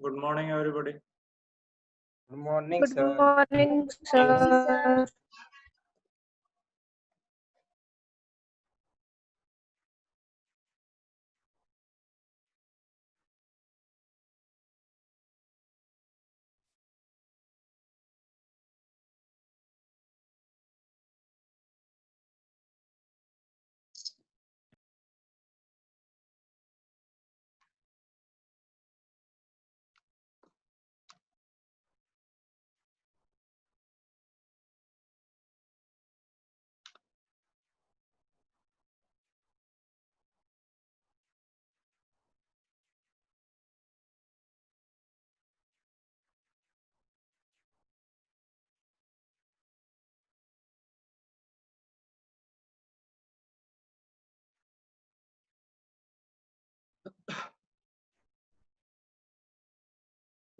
Good morning, everybody. Good morning, Good sir. morning, sir.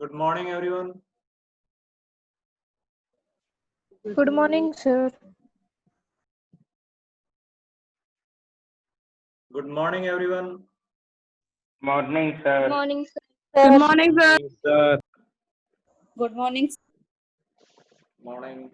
Good morning, everyone. Good morning, sir. Good morning, everyone. Morning, sir. Good morning, sir. Good morning, sir. Sir. Good morning. Morning.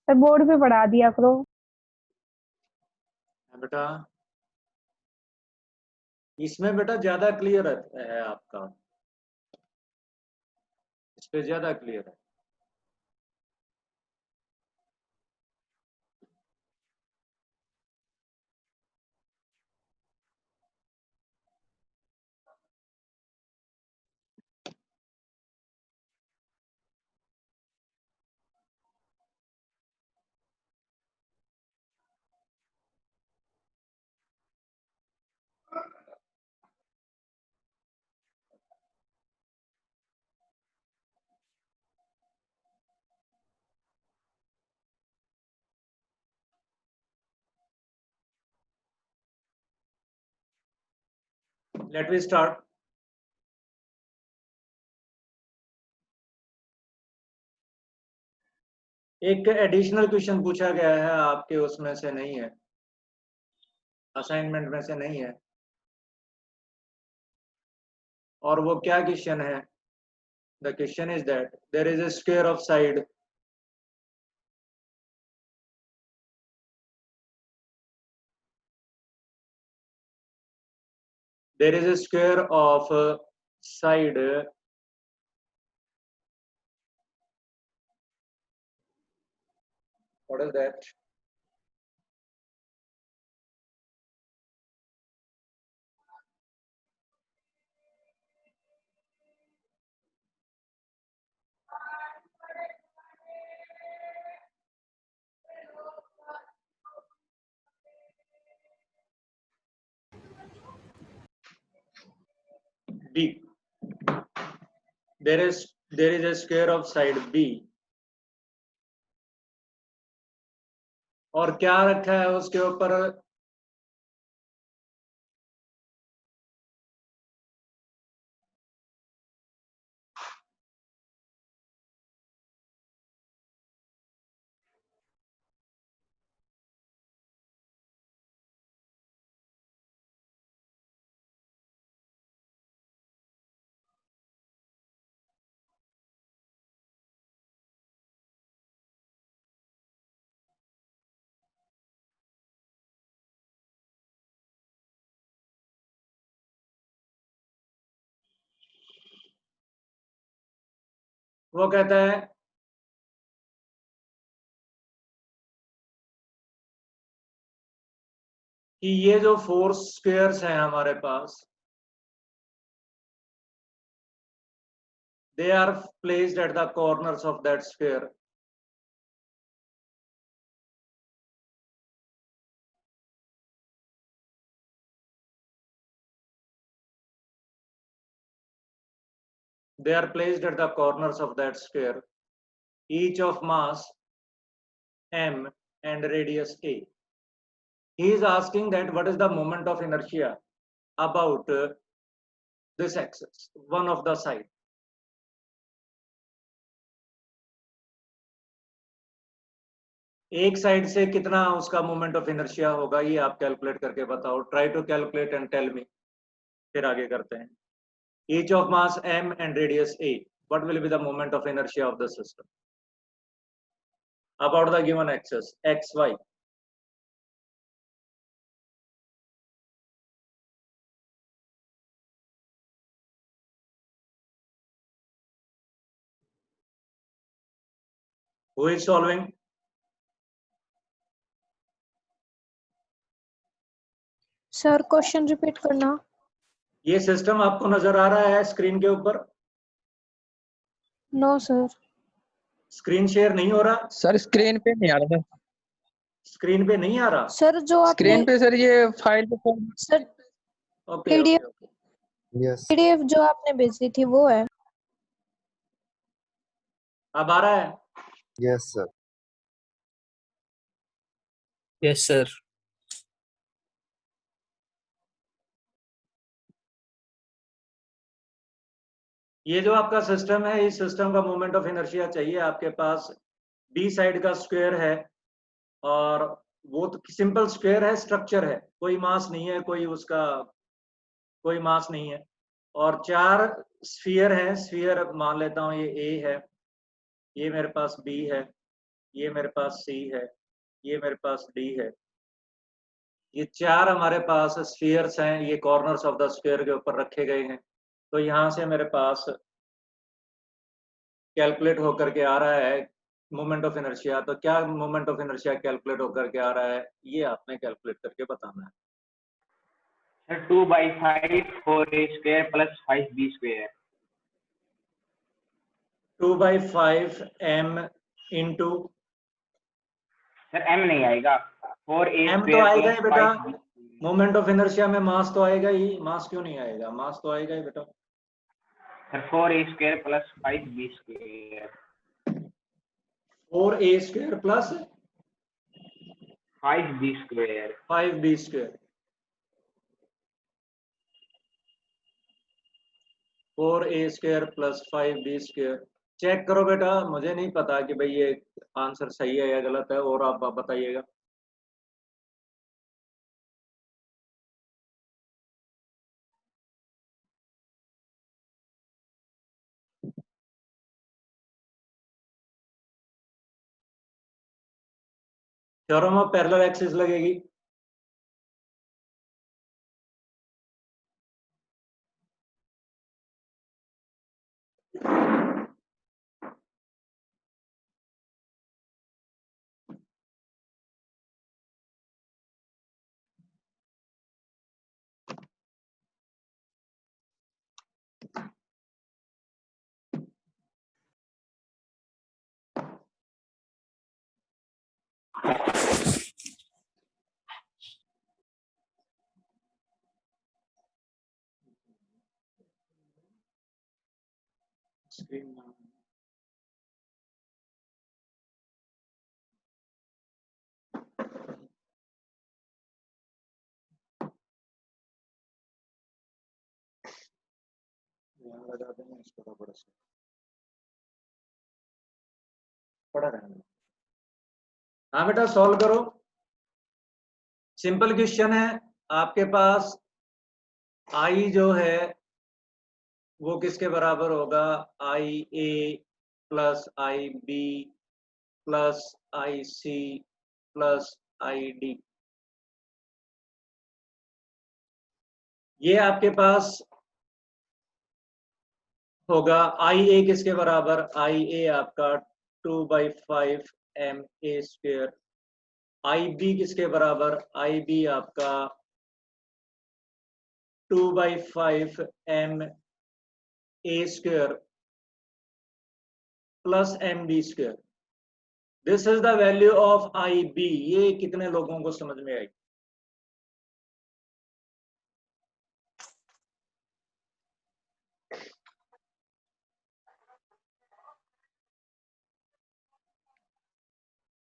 Sir board पे पढ़ा दिया करो। बेटा इसमें बेटा ज्यादा clear है आपका, इस पे ज्यादा क्लियर है। Let me start. एक एडिशनल क्वेश्चन पूछा गया है, आपके उसमें से नहीं है, असाइनमेंट में से नहीं है। और वो क्या क्वेश्चन है? The question is that there is a square of side there is a square of side what is that? B. There is a square of side B और क्या रखा है उसके ऊपर? वो कहता है कि ये जो 4 स्क्वेयर्स हैं हमारे पास, they are placed at the corners of that sphere. They are placed at the corners of that sphere, each of mass m and radius a. He is asking that what is the moment of inertia about this axis, one of the side. एक side से कितना उसका moment of inertia होगा, ये आप calculate करके बताओ. Try to calculate and tell me. फिर आगे करते हैं. Each of mass m and radius a, what will be the moment of inertia of the system about the given axis x, y? Who is solving? Sir question repeat करना. ये system आपको नजर आ रहा है स्क्रीन के ऊपर? No sir. Screen share नहीं हो रहा? सर स्क्रीन पे नहीं आ रहा सर. स्क्रीन पे नहीं आ रहा? सर जो आपने स्क्रीन पे सर ये फाइल पे sir okay PDF Yes. PDF जो आपने भेजी थी वो है. अब आ रहा है? Yes, sir. Yes, sir. ये जो आपका सिस्टम है, इस सिस्टम का मोमेंट ऑफ इनर्शिया चाहिए. आपके पास बी साइड का स्क्वायर है और वो तो सिंपल स्क्वायर है, स्ट्रक्चर है, कोई मास नहीं है, कोई मास नहीं है. और 4 स्फीयर हैं. स्फीयर मान लेता हूं ये ए है, ये मेरे पास बी है, ये मेरे पास सी है, ये मेरे पास डी है. ये 4 हमारे पास स्फीयर्स हैं. ये कॉर्नर्स ऑफ द स्फीयर के ऊपर रखे गए हैं. तो यहाँ से मेरे पास कैलकुलेट होकर के आ रहा है मोमेंट ऑफ इनर्शिया. तो क्या मोमेंट ऑफ इनर्शिया कैलकुलेट होकर के आ रहा है, ये आपने कैलकुलेट करके बताना है. Sir 2/5 4a square plus 5b square. 2/5 m into sir m नहीं आएगा. 4a m तो square आएगा plus ही बेटा. 5b. मोमेंट ऑफ इनर्शिया में मास तो आएगा ही. मास क्यों नहीं आएगा? मास तो आएगा ही बेटा. Sir 4a square plus 5b square. 4a square plus 5b square. 5b square. 4a square plus 5b square. Check करो बेटा, मुझे नहीं पता कि भाई ये आंसर सही है या गलत है, और आप बताइएगा. थ्योरम ऑफ पैरेलल एक्सिस लगेगी. स्क्रीन यहाँ लगा देंगे इसको थोड़ा सा पढ़ा रहने दो। हाँ बेटा सॉल्व करो। सिंपल क्वेश्चन है। आपके पास आई जो है वो किसके बराबर होगा? I A plus I B plus I C plus I D. ये आपके पास होगा। आई ए किसके बराबर? आई ए आपका 2/5 M A square. I B किसके बराबर? आई बी आपका 2/5 M A square plus M B square. This is the value of I B. ये कितने लोगों को समझ में आई?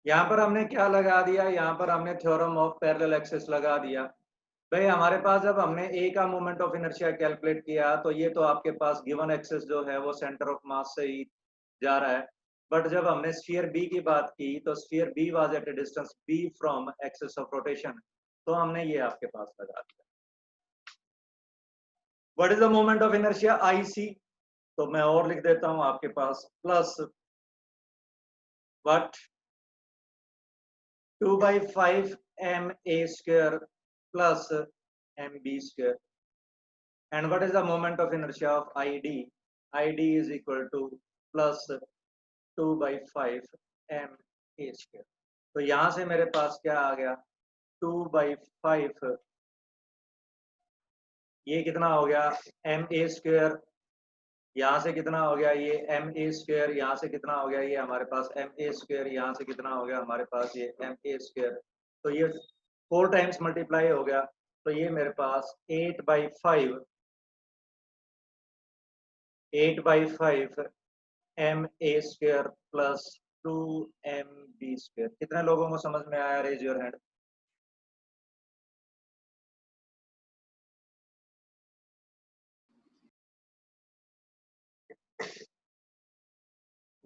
यहाँ पर हमने क्या लगा दिया? यहाँ पर हमने थ्योरम ऑफ पैरेलल एक्सिस लगा दिया। भाई हमारे पास जब हमने ए का मोमेंट ऑफ इनर्शिया कैलकुलेट किया तो ये तो आपके पास गिवन एक्सिस जो है वो सेंटर ऑफ मास से ही जा रहा है। बट जब हमने स्फीयर बी की बात की तो sphere B was at a distance B from axis of rotation, तो हमने ये आपके पास लगा दिया। What is the moment of inertia? I C. तो मैं और लिख देता हूं आपके पास plus what 2/5 M A square plus M B square. And what is the moment of inertia of ID? ID is equal to plus 2/5 m a square। तो यहां से मेरे पास क्या आ गया? 2/5, ये कितना हो गया? m a square. यहाँ से कितना हो गया? ये m a स्क्वायर। यहाँ से कितना हो गया? ये हमारे पास m a स्क्वायर। यहाँ से कितना हो गया? हमारे पास ये m a स्क्वायर। तो ये 4 टाइम्स मल्टीप्लाई हो गया। तो ये मेरे पास 8/5 M A square plus 2 M B square. कितने लोगों को समझ में आया? Raise your hand.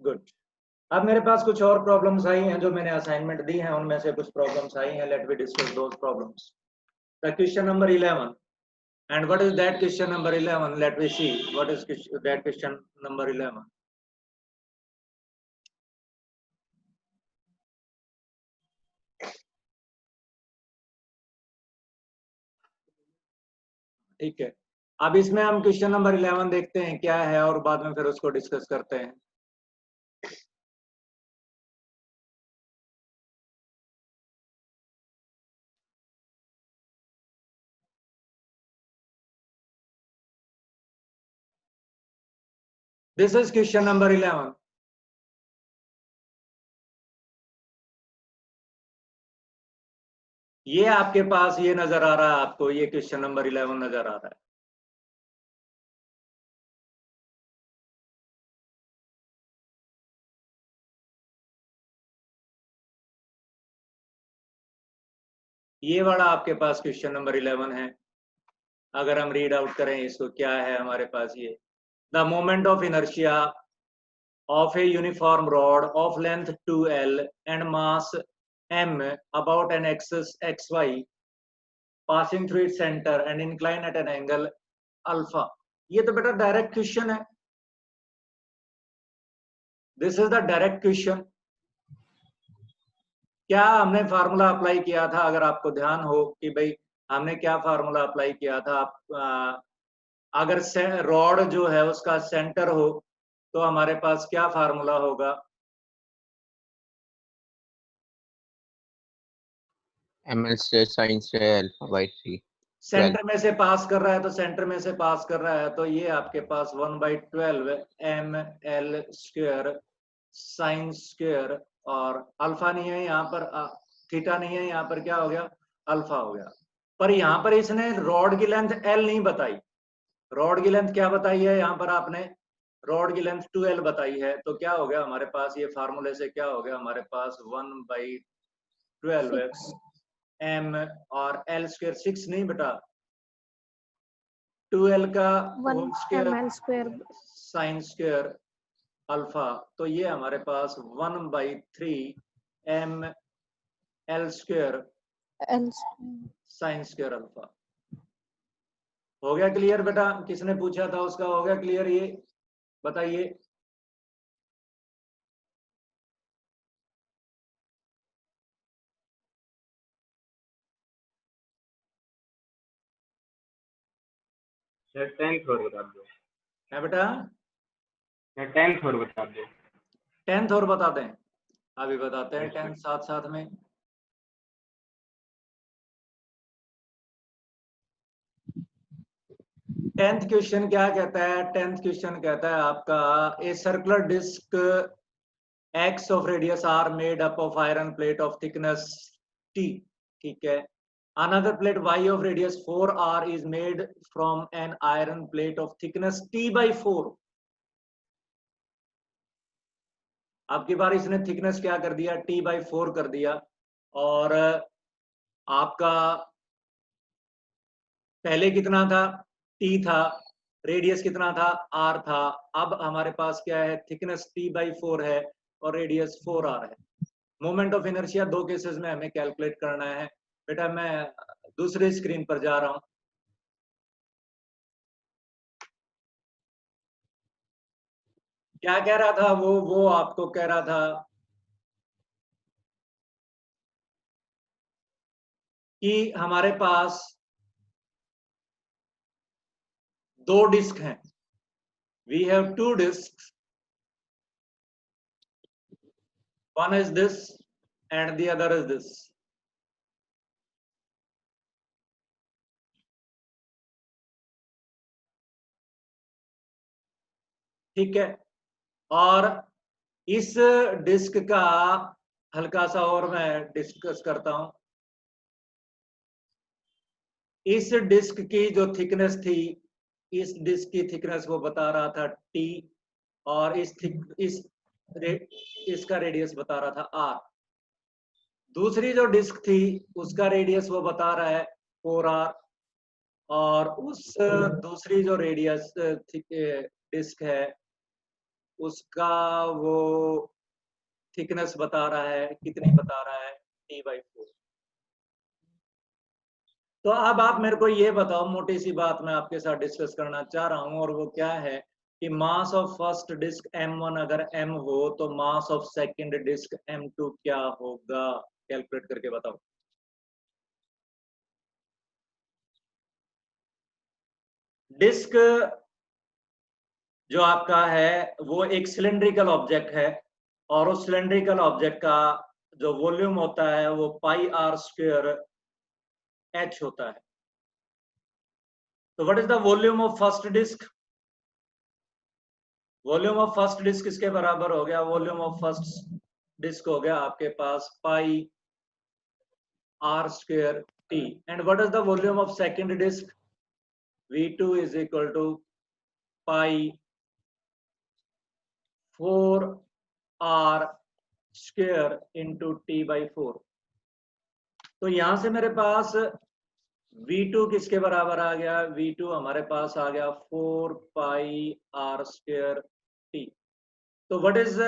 गुड। अब मेरे पास कुछ और प्रॉब्लम्स आई हैं जो मैंने असाइनमेंट दी हैं, उनमें से कुछ प्रॉब्लम्स आई हैं। Let we discuss those problems. The question number 11 and what is that question number 11? Let me see what is that question number 11. ठीक है, अब इसमें हम क्वेश्चन नंबर 11 देखते हैं क्या है और बाद में फिर उसको डिस्कस करते हैं। This is question number 11. ये आपके पास ये नजर आ रहा है आपको, ये क्वेश्चन नंबर 11 नजर आ रहा है। ये वाला आपके पास क्वेश्चन नंबर 11 है। अगर हम रीड आउट करें इसको, क्या है हमारे पास? ये the moment of inertia of a uniform rod of length 2L and mass M about an axis XY passing through its center and inclined at an angle alpha। ये तो बेटा डायरेक्ट क्वेश्चन है। This is the direct question. क्या हमने formula apply किया था? अगर आपको ध्यान हो कि भाई हमने क्या फार्मूला अप्लाई किया था। आप अगर रॉड जो है उसका सेंटर हो तो हमारे पास क्या फार्मूला होगा? ml square sin square alpha by 3। Centre में से पास कर रहा है तो सेंटर में से पास कर रहा है तो ये आपके पास 1/12 M L square sine square, और अल्फा नहीं है यहाँ पर, थीटा नहीं है यहाँ पर, क्या हो गया? अल्फा हो गया। पर यहाँ पर इसने रॉड की लेंथ एल नहीं बताई। रॉड की लेंथ क्या बताई है यहाँ पर आपने? रॉड की लेंथ 2L बताई है। तो क्या हो गया हमारे पास? ये फार्मूले से क्या हो गया हमारे पास? 1/12 एम और एल स्क्वायर 6 नहीं बेटा, 2l का 1 whole square ml square sine square alpha, तो ये हमारे पास 1/3 ml square L sine square alpha. हो गया क्लियर बेटा? किसने पूछा था उसका हो गया क्लियर? ये बताइए। सर 10th और बता दो। है बेटा? सर 10th और बता दो। 10th और बता दें? अभी बताते हैं Yes, sir. 10th साथ साथ में। 10th क्वेश्चन क्या कहता है? 10th क्वेश्चन कहता है आपका a circular disc x of radius r made up of iron plate of thickness t, ठीक है। Another plate y of radius 4r is made from an iron plate of thickness t/4। अब की बार इसने thickness क्या कर दिया? t/4 कर दिया। और आपका पहले कितना था? t था। रेडियस कितना था? r था। अब हमारे पास क्या है? थिकनेस t/4 है और रेडियस 4r है। मोमेंट ऑफ इनर्शिया दो केसेस में हमें कैलकुलेट करना है। बेटा मैं दूसरी स्क्रीन पर जा रहा हूं। क्या कह रहा था वो आपको कह रहा था कि हमारे पास दो डिस्क हैं। We have two disc, one is this and the other is this. ठीक है। और इस डिस्क का हल्का सा और मैं डिस्कस करता हूं। इस डिस्क की जो थिकनेस थी, इस डिस्क की थिकनेस वो बता रहा था टी, और इसका रेडियस बता रहा था आर। दूसरी जो डिस्क थी उसका रेडियस वो बता रहा है 4r, और उस दूसरी जो रेडियस डिस्क है उसका वो थिकनेस बता रहा है, कितनी बता रहा है? t/4। तो अब आप मेरे को ये बताओ, मोटी सी बात मैं आपके साथ डिस्कस करना चाह रहा हूं, और वो क्या है कि mass of first disc m1 अगर m हो तो mass of second disc m2 क्या होगा? कैलकुलेट करके बताओ। डिस्क जो आपका है वो एक सिलेंड्रिकल ऑब्जेक्ट है, और उस सिलेंड्रिकल ऑब्जेक्ट का जो वॉल्यूम होता है वो πr² h होता है। तो what is the volume of first disc? Volume of first disc किसके बराबर हो गया? वॉल्यूम ऑफ फर्स्ट डिस्क हो गया आपके पास πr² t। And what is the volume of second disc? v2 is equal to π4r² into t/4। तो यहां से मेरे पास v2 किसके बराबर आ गया? v2 हमारे पास आ गया 4πr² t। तो व्हाट इज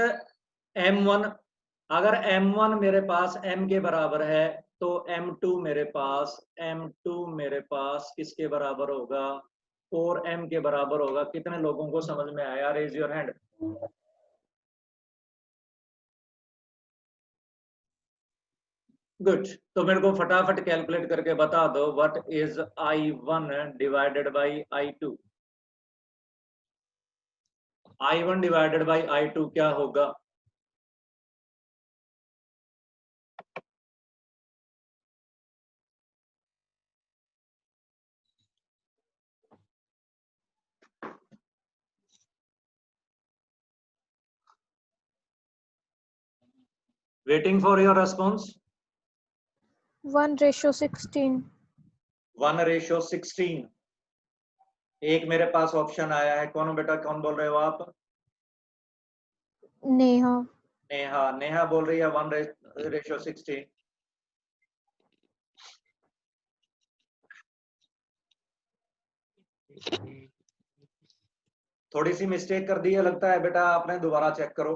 m1? अगर m1 मेरे पास m के बराबर है तो m2 मेरे पास किसके बराबर होगा? 4m के बराबर होगा। कितने लोगों को समझ में आया? Raise your hand. गुड। तो मेरे को फटाफट कैलकुलेट करके बता दो what is I1 divided by I2। I1 divided by I2 क्या होगा? Waiting for your response. 1:16। 1:16। एक मेरे पास ऑप्शन आया है। कौन बेटा? कौन बोल रहे हो आप? नेहा। नेहा बोल रही है 1:16। थोड़ी सी मिस्टेक कर दी है लगता है बेटा आपने, दोबारा चेक करो।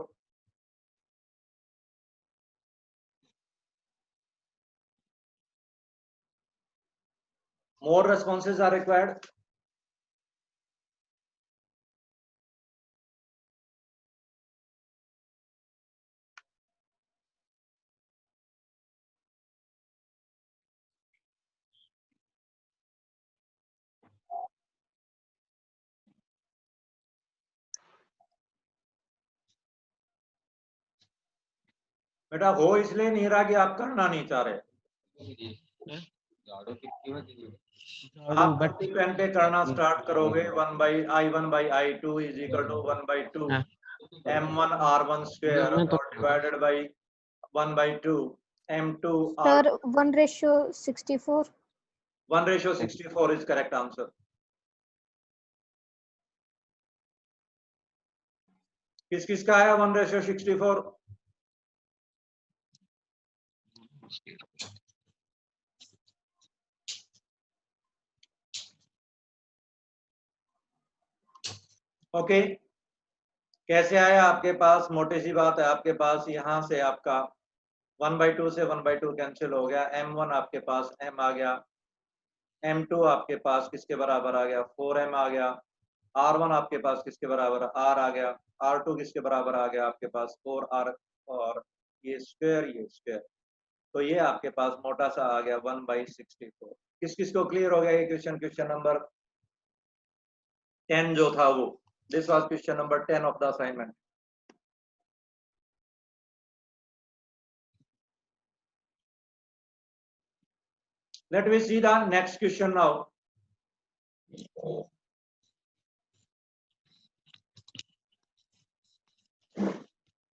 More responses are required. बेटा हो इसलिए नहीं रहा कि आप करना नहीं चाह रहे, आप कॉपी पेन पे करना स्टार्ट करोगे 1/I1/I2 is equal to 1/2 M1R1 square और divided by 1/2 M2 Sir, 1:64. 1/64 is correct answer. किस किस का है 1/64? ओके, कैसे आया आपके पास? मोटी सी बात है, आपके पास यहां से आपका 1/2 से 1/2 कैंसिल हो गया, M1 आपके पास M आ गया, M2 आपके पास किसके बराबर आ गया 4M आ गया, R1 आपके पास किसके बराबर R आ गया, R2 किसके बराबर आ गया आपके पास 4R और ये स्क्वायर, तो ये आपके पास मोटा सा आ गया 1/64। किस किस को क्लियर हो गया ये क्वेश्चन नंबर 10 जो था वो? This was question number 10 of the assignment. Let me see the next question now.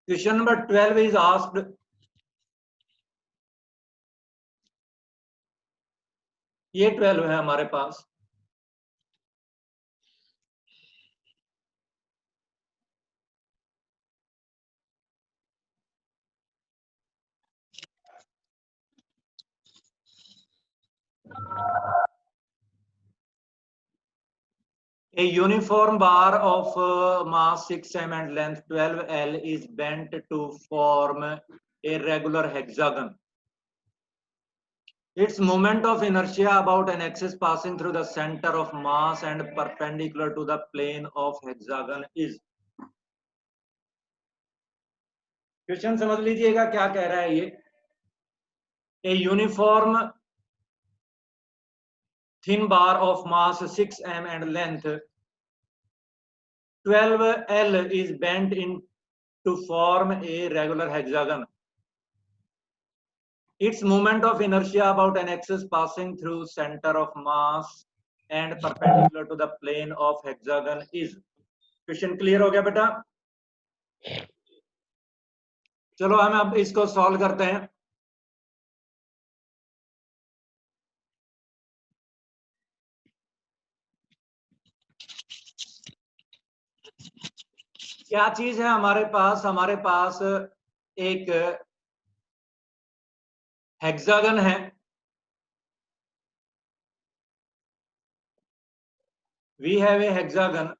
Question number 12 is asked. ये 12 है हमारे पास। A uniform bar of mass 6m and length 12L is bent to form a regular hexagon. Its moment of inertia about an axis passing through the center of mass and perpendicular to the plane of hexagon is. Question समझ लीजिएगा क्या कह रहा है ये। A uniform thin bar of mass 6m and length 12L is bent in to form a regular hexagon. Its moment of inertia about an axis passing through center of mass and perpendicular to the plane of hexagon is. Question clear हो गया बेटा? चलो हम अब इसको solve करते हैं। क्या चीज है हमारे पास? हमारे पास एक हेक्सागन है, वी हैव ए हेक्सागन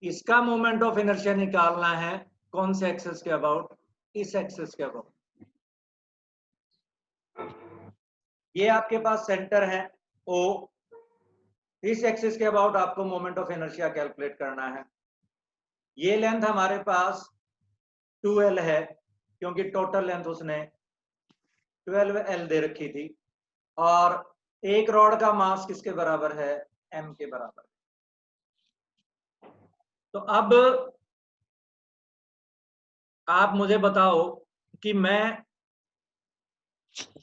इसका मोमेंट ऑफ इनर्शिया निकालना है कौन से एक्सेस के अबाउट? इस एक्सेस के अबाउट। ये आपके पास सेंटर है O, इस एक्सिस के अबाउट आपको मोमेंट ऑफ इनर्शिया कैलकुलेट करना है। ये लेंथ हमारे पास 2L है क्योंकि टोटल लेंथ उसने 12L दे रखी थी और एक रॉड का मास किसके बराबर है? M के बराबर। तो अब आप मुझे बताओ कि मैं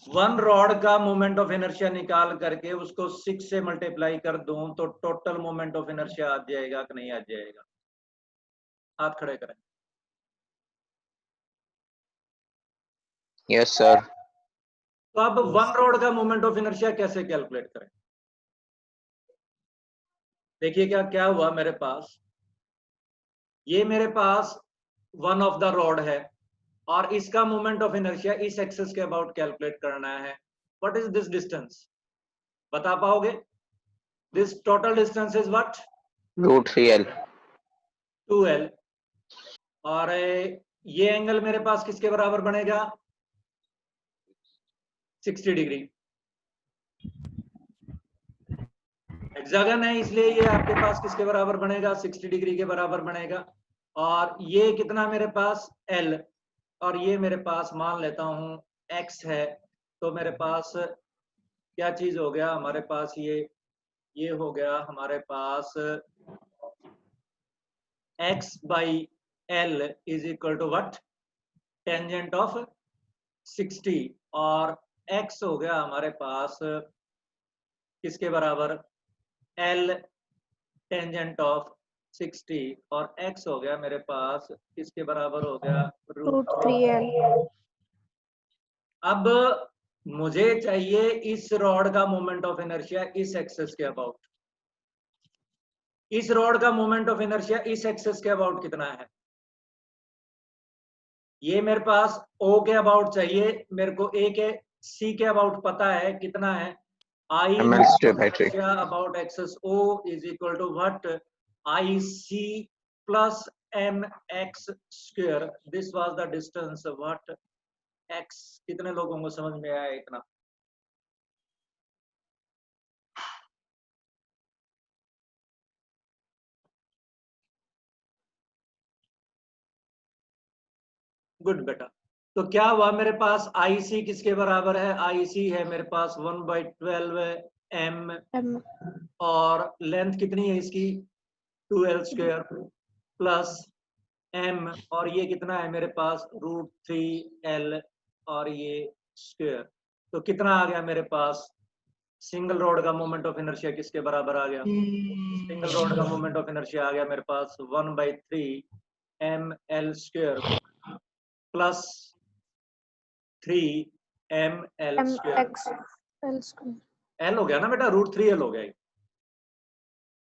वन रॉड का मोमेंट ऑफ इनर्शिया निकाल करके उसको 6 से मल्टीप्लाई कर दूं तो टोटल मोमेंट ऑफ इनर्शिया आ जाएगा कि नहीं आ जाएगा? हाथ खड़े करें। Yes, sir. तो अब वन रॉड का मोमेंट ऑफ इनर्शिया कैसे कैलकुलेट करें? देखिए क्या क्या हुआ मेरे पास, ये मेरे पास वन ऑफ द रॉड है और इसका मोमेंट ऑफ इनर्शिया इस एक्सिस के अबाउट कैलकुलेट करना है। What is this distance? बता पाओगे? This total distance is what? Root 3L. 2L। और ये एंगल मेरे पास किसके बराबर बनेगा? 60 डिग्री। हेक्सागन है इसलिए ये आपके पास किसके बराबर बनेगा? 60 डिग्री के बराबर बनेगा। और ये कितना मेरे पास? L। और ये मेरे पास मान लेता हूं X है। तो मेरे पास क्या चीज हो गया हमारे पास? ये हो गया हमारे पास X by L is equal to what? Tangent of 60। और X हो गया हमारे पास किसके बराबर? L tangent of 60। और X हो गया मेरे पास किसके बराबर हो गया? Root 3L। अब मुझे चाहिए इस रॉड का मोमेंट ऑफ इनर्शिया इस एक्सिस के अबाउट। इस रॉड का मोमेंट ऑफ इनर्शिया इस एक्सिस के अबाउट कितना है? ये मेरे पास O के अबाउट चाहिए, मेरे को A के C के अबाउट पता है कितना है? I ml square by 3. about axis O is equal to what? IC plus mx square. This was the distance what? X। कितने लोगों को समझ में आया इतना? गुड बेटा। तो क्या हुआ मेरे पास? IC किसके बराबर है? IC है मेरे पास 1/12 m। और लेंथ कितनी है इसकी? 2L square plus m। और ये कितना है मेरे पास? रूट 3L और ये स्क्वायर। तो कितना आ गया मेरे पास? सिंगल रोड का मोमेंट ऑफ इनर्शिया किसके बराबर आ गया? सिंगल रोड का मोमेंट ऑफ इनर्शिया आ गया मेरे पास 1/3 ml square plus 3 ml square. MXL square. L हो गया ना बेटा? रूट 3L हो गया।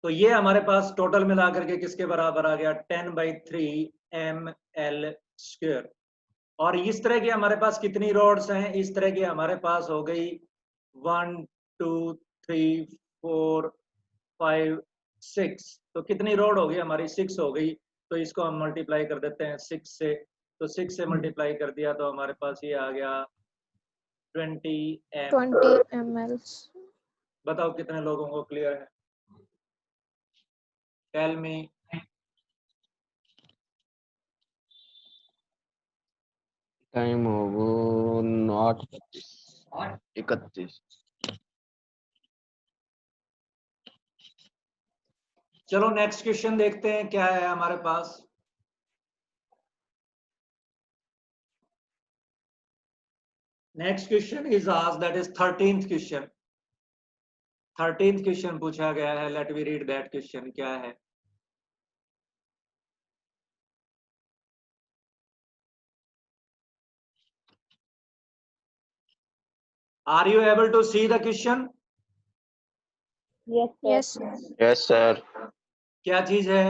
तो ये हमारे पास टोटल मिला करके किसके बराबर आ गया? 10/3 ml स्क्वायर। और इस तरह की हमारे पास कितनी रोड्स हैं? इस तरह की हमारे पास हो गई 1 2 3 4 5 6। तो कितनी रोड हो गई हमारी? 6 हो गई। तो इसको हम मल्टीप्लाई कर देते हैं 6 से। तो 6 से मल्टीप्लाई कर दिया तो हमारे पास ये आ गया 20 ml। बताओ कितने लोगों को क्लियर है? Tell me. टाइम हो 8:31। चलो नेक्स्ट क्वेश्चन देखते हैं क्या है हमारे पास। Next question is asked, that is 13th question. 13th question पूछा गया है। Let we read that question. क्या है? Are you able to see the question? Yes। Yes, sir. क्या चीज है?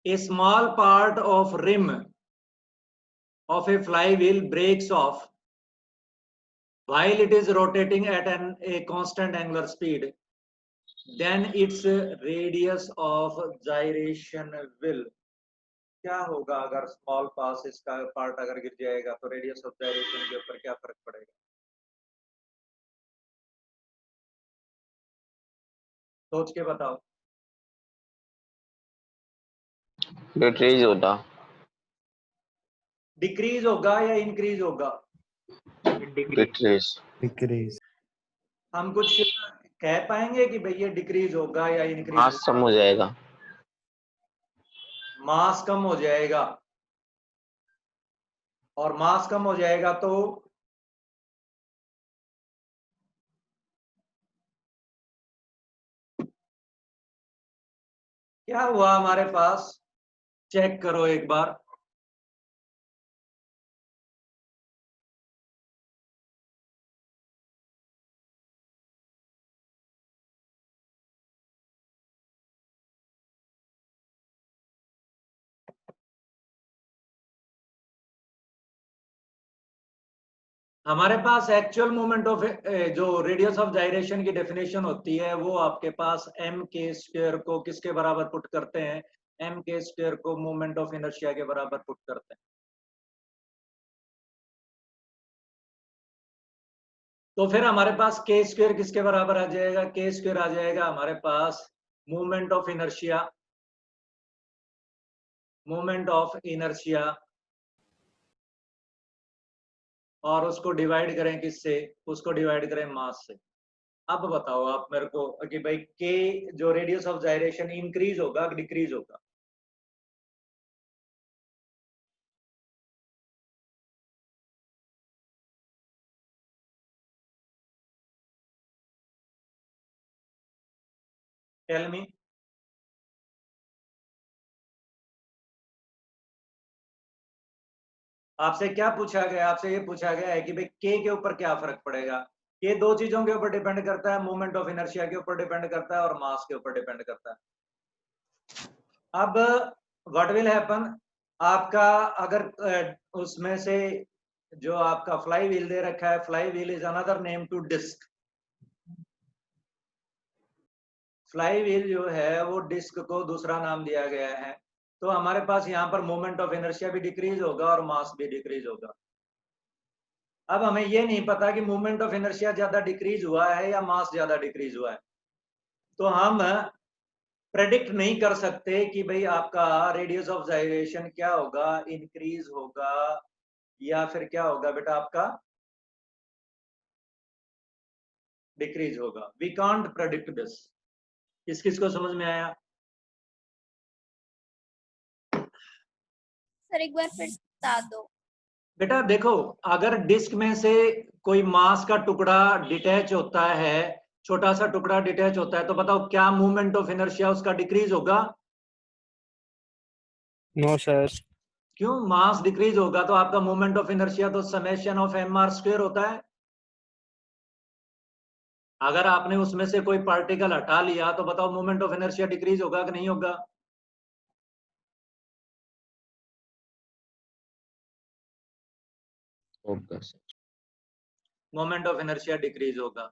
A small part of rim of a flywheel breaks off while it is rotating at a constant angular speed. Then its radius of gyration will। क्या होगा अगर small पास इसका part अगर गिर जाएगा तो रेडियस ऑफ gyration के ऊपर क्या फर्क पड़ेगा? सोच के बताओ। Decrease होता। डिक्रीज होगा या इंक्रीज होगा? Decrease. Decrease. हम कुछ कह पाएंगे कि भाई ये डिक्रीज होगा या इंक्रीज मास कम हो जाएगा। मास कम हो जाएगा, और मास कम हो जाएगा तो क्या हुआ हमारे पास, चेक करो एक बार। हमारे पास एक्चुअल मोमेंट ऑफ जो रेडियस ऑफ जाइरेशन की डेफिनेशन होती है वो आपके पास एम के स्क्वायर को किसके बराबर पुट करते हैं, एम के स्क्वायर को मोमेंट ऑफ इनर्शिया के बराबर पुट करते हैं। तो फिर हमारे पास के स्क्वायर किसके बराबर आ जाएगा, के स्क्वायर आ जाएगा हमारे पास moment of inertia, moment of inertia, और उसको डिवाइड करें किससे, उसको डिवाइड करें मास से। अब बताओ आप मेरे को कि भाई के जो रेडियस ऑफ जाइरेशन इंक्रीज होगा डिक्रीज होगा। Tell me. आपसे क्या पूछा गया, आपसे ये पूछा गया है कि भाई के ऊपर क्या फर्क पड़ेगा। ये दो चीजों के ऊपर डिपेंड करता है, मोमेंट ऑफ इनर्शिया के ऊपर डिपेंड करता है और मास के ऊपर डिपेंड करता है। अब व्हाट विल हैपन, आपका अगर उसमें से जो आपका फ्लाई व्हील दे रखा है, flywheel is another name to disc. Flywheel जो है वो डिस्क को दूसरा नाम दिया गया है। तो हमारे पास यहाँ पर मोमेंट ऑफ इनर्शिया भी डिक्रीज होगा और मास भी डिक्रीज होगा। अब हमें ये नहीं पता कि मोमेंट ऑफ इनर्शिया ज्यादा डिक्रीज हुआ है या मास ज्यादा डिक्रीज हुआ है, तो हम प्रेडिक्ट नहीं कर सकते कि भाई आपका रेडियस ऑफ जाइरेशन क्या होगा, इंक्रीज होगा या फिर क्या होगा बेटा आपका डिक्रीज होगा। We can't predict this. किस किस को समझ में आया? सर एक बार फिर बता दो। बेटा देखो, अगर डिस्क में से कोई मास का टुकड़ा डिटैच होता है, छोटा सा टुकड़ा डिटैच होता है, तो बताओ क्या मूवमेंट ऑफ इनर्शिया उसका डिक्रीज होगा? No sir. क्यों? मास डिक्रीज होगा तो आपका मूवमेंट ऑफ इनर्शिया तो summation of M R square होता है। अगर आपने उसमें से कोई पार्टिकल हटा लिया तो बताओ मूवमेंट ऑफ इनर्शिया डिक्रीज होगा कि नहीं होगा? होगा sir. Moment of inertia decrease होगा,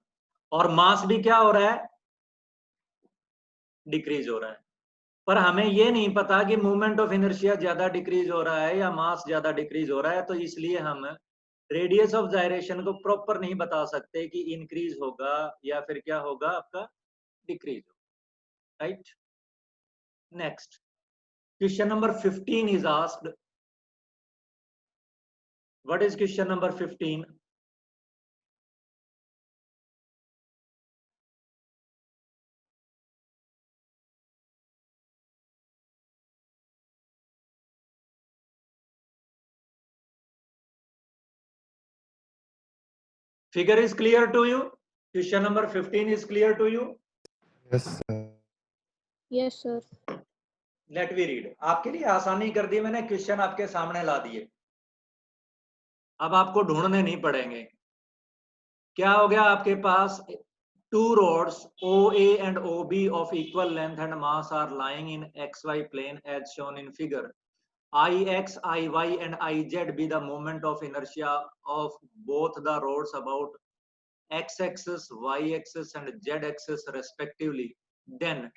और मास भी क्या हो रहा है, डिक्रीज हो रहा है। पर हमें ये नहीं पता कि मूवमेंट ऑफ इनर्शिया ज्यादा डिक्रीज हो रहा है या मास ज्यादा डिक्रीज हो रहा है, तो इसलिए हम रेडियस ऑफ जाइरेशन को प्रॉपर नहीं बता सकते कि इंक्रीज होगा या फिर क्या होगा आपका डिक्रीज होगा। Right, next question number 15 is asked. What is question number 15? Figure is clear to you? Question number 15 is clear to you? Yes, sir. Yes sir. Let me read. आपके लिए आसानी कर दी मैंने, क्वेश्चन आपके सामने ला दिए, अब आपको ढूंढने नहीं पड़ेंगे। क्या हो गया आपके पास, two rods OA and OB of equal length and mass are lying in XY plane as shown in figure. IX, IY and IZ be the moment of inertia of both the rods about X-axis, Y-axis and Z-axis respectively. Then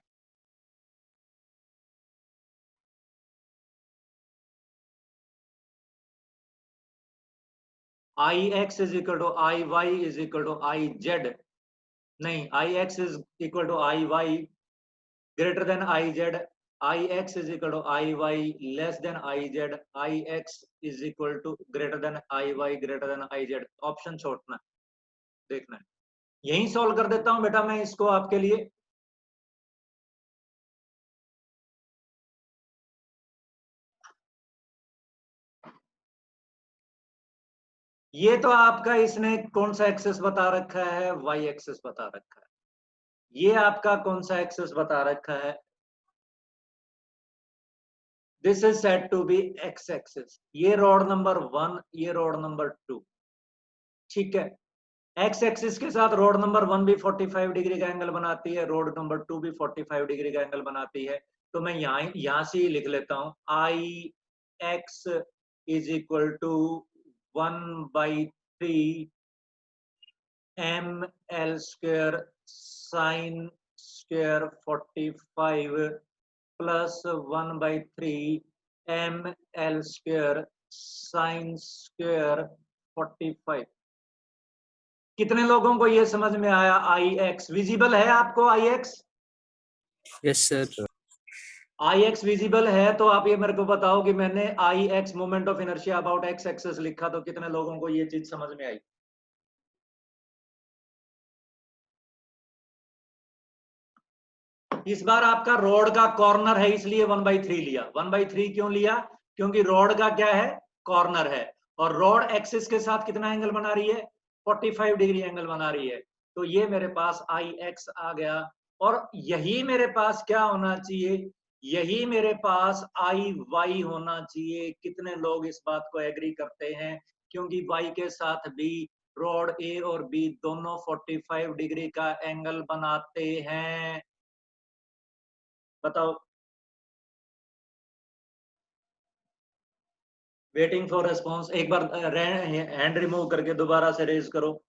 IX is equal to IY is equal to IZ. नहीं, IX is equal to IY greater than IZ. IX is equal to IY less than IZ. IX is equal to greater than IY greater than IZ. Option छोड़ना देखना है। यही solve कर देता हूं बेटा मैं इसको आपके लिए। ये तो आपका इसने कौन सा एक्सेस बता रखा है, वाई एक्सेस बता रखा है। ये आपका कौन सा एक्सेस बता रखा है, this is said to be X axis. ये रॉड नंबर 1, ये रॉड नंबर 2, ठीक है। एक्स एक्सिस के साथ रोड नंबर 1 भी 45 डिग्री का एंगल बनाती है, रोड नंबर 2 भी 45 डिग्री का एंगल बनाती है। तो मैं यहां से ही लिख लेता हूं, I X is equal to 1/3 ml square sine square 45 plus 1/3 ml square sine square 45। कितने लोगों को ये समझ में आया? आई एक्स विजिबल है आपको? I X, yes sir. I X visible है तो आप ये मेरे को बताओ कि मैंने I X moment of inertia about X axis लिखा, तो कितने लोगों को ये चीज समझ में आई? इस बार आपका रोड का कॉर्नर है इसलिए 1/3 लिया। 1/3 क्यों लिया? क्योंकि रोड का क्या है, कॉर्नर है, और रोड एक्सिस के साथ कितना एंगल बना रही है, 45 डिग्री एंगल बना रही है। तो ये मेरे पास आई एक्स आ गया, और यही मेरे पास क्या होना चाहिए, यही मेरे पास आई वाई होना चाहिए। कितने लोग इस बात को एग्री करते हैं? क्योंकि वाई के साथ भी रोड ए और बी दोनों 45 डिग्री का एंगल बनाते हैं। बताओ। Waiting for response. एक बार हैंड रिमूव करके दोबारा से रेज करो।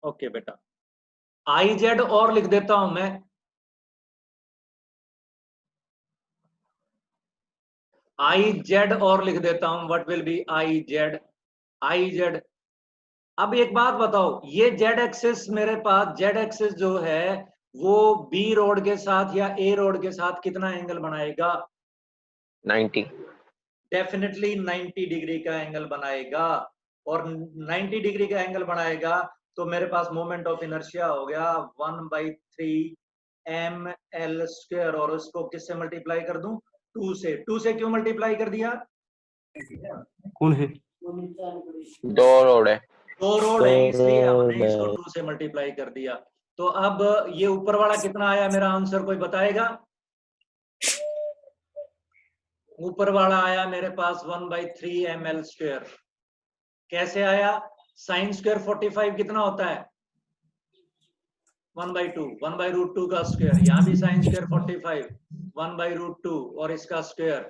ओके बेटा, आई जेड और लिख देता हूं मैं, आई जेड और लिख देता हूं। What will be I Z? I Z. अब एक बात बताओ, ये जेड एक्सिस मेरे पास, जेड एक्सिस जो है वो बी रोड के साथ या ए रोड के साथ कितना एंगल बनाएगा? 90। डेफिनेटली 90 डिग्री का एंगल बनाएगा, और 90 डिग्री का एंगल बनाएगा तो मेरे पास मोमेंट ऑफ इनर्शिया हो गया 1/3 ml स्क्वायर, और उसको किससे मल्टीप्लाई कर दूं? 2 से। 2 से क्यों मल्टीप्लाई कर दिया? कौन है? 2 रोड है। 2 रोड है इसलिए हमने इसको 2 से मल्टीप्लाई कर दिया। तो अब ये ऊपर वाला कितना आया मेरा आंसर, कोई बताएगा? ऊपर वाला आया मेरे पास 1/3 ml स्क्वायर। कैसे आया? साइन स्क्वायर 45 कितना होता है? 1/2, 1/√2 का स्क्वायर। यहाँ भी साइन स्क्वायर 45, 1/√2 और इसका स्क्वायर।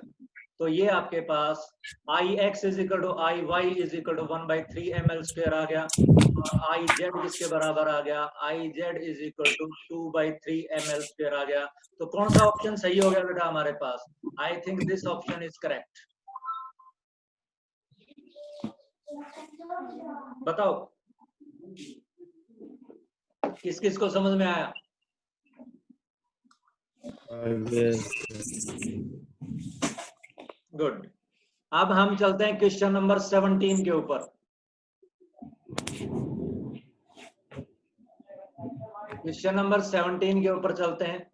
तो ये आपके पास I X is equal to I Y is equal to 1/3 ml square आ गया, और आई जेड किसके बराबर आ गया? I Z is equal to 2/3 ml square आ गया। तो कौन सा ऑप्शन सही हो गया बेटा हमारे पास? I think this option is correct. बताओ किस किस को समझ में आया? गुड। अब हम चलते हैं क्वेश्चन नंबर 17 के ऊपर। क्वेश्चन नंबर 17 के ऊपर चलते हैं।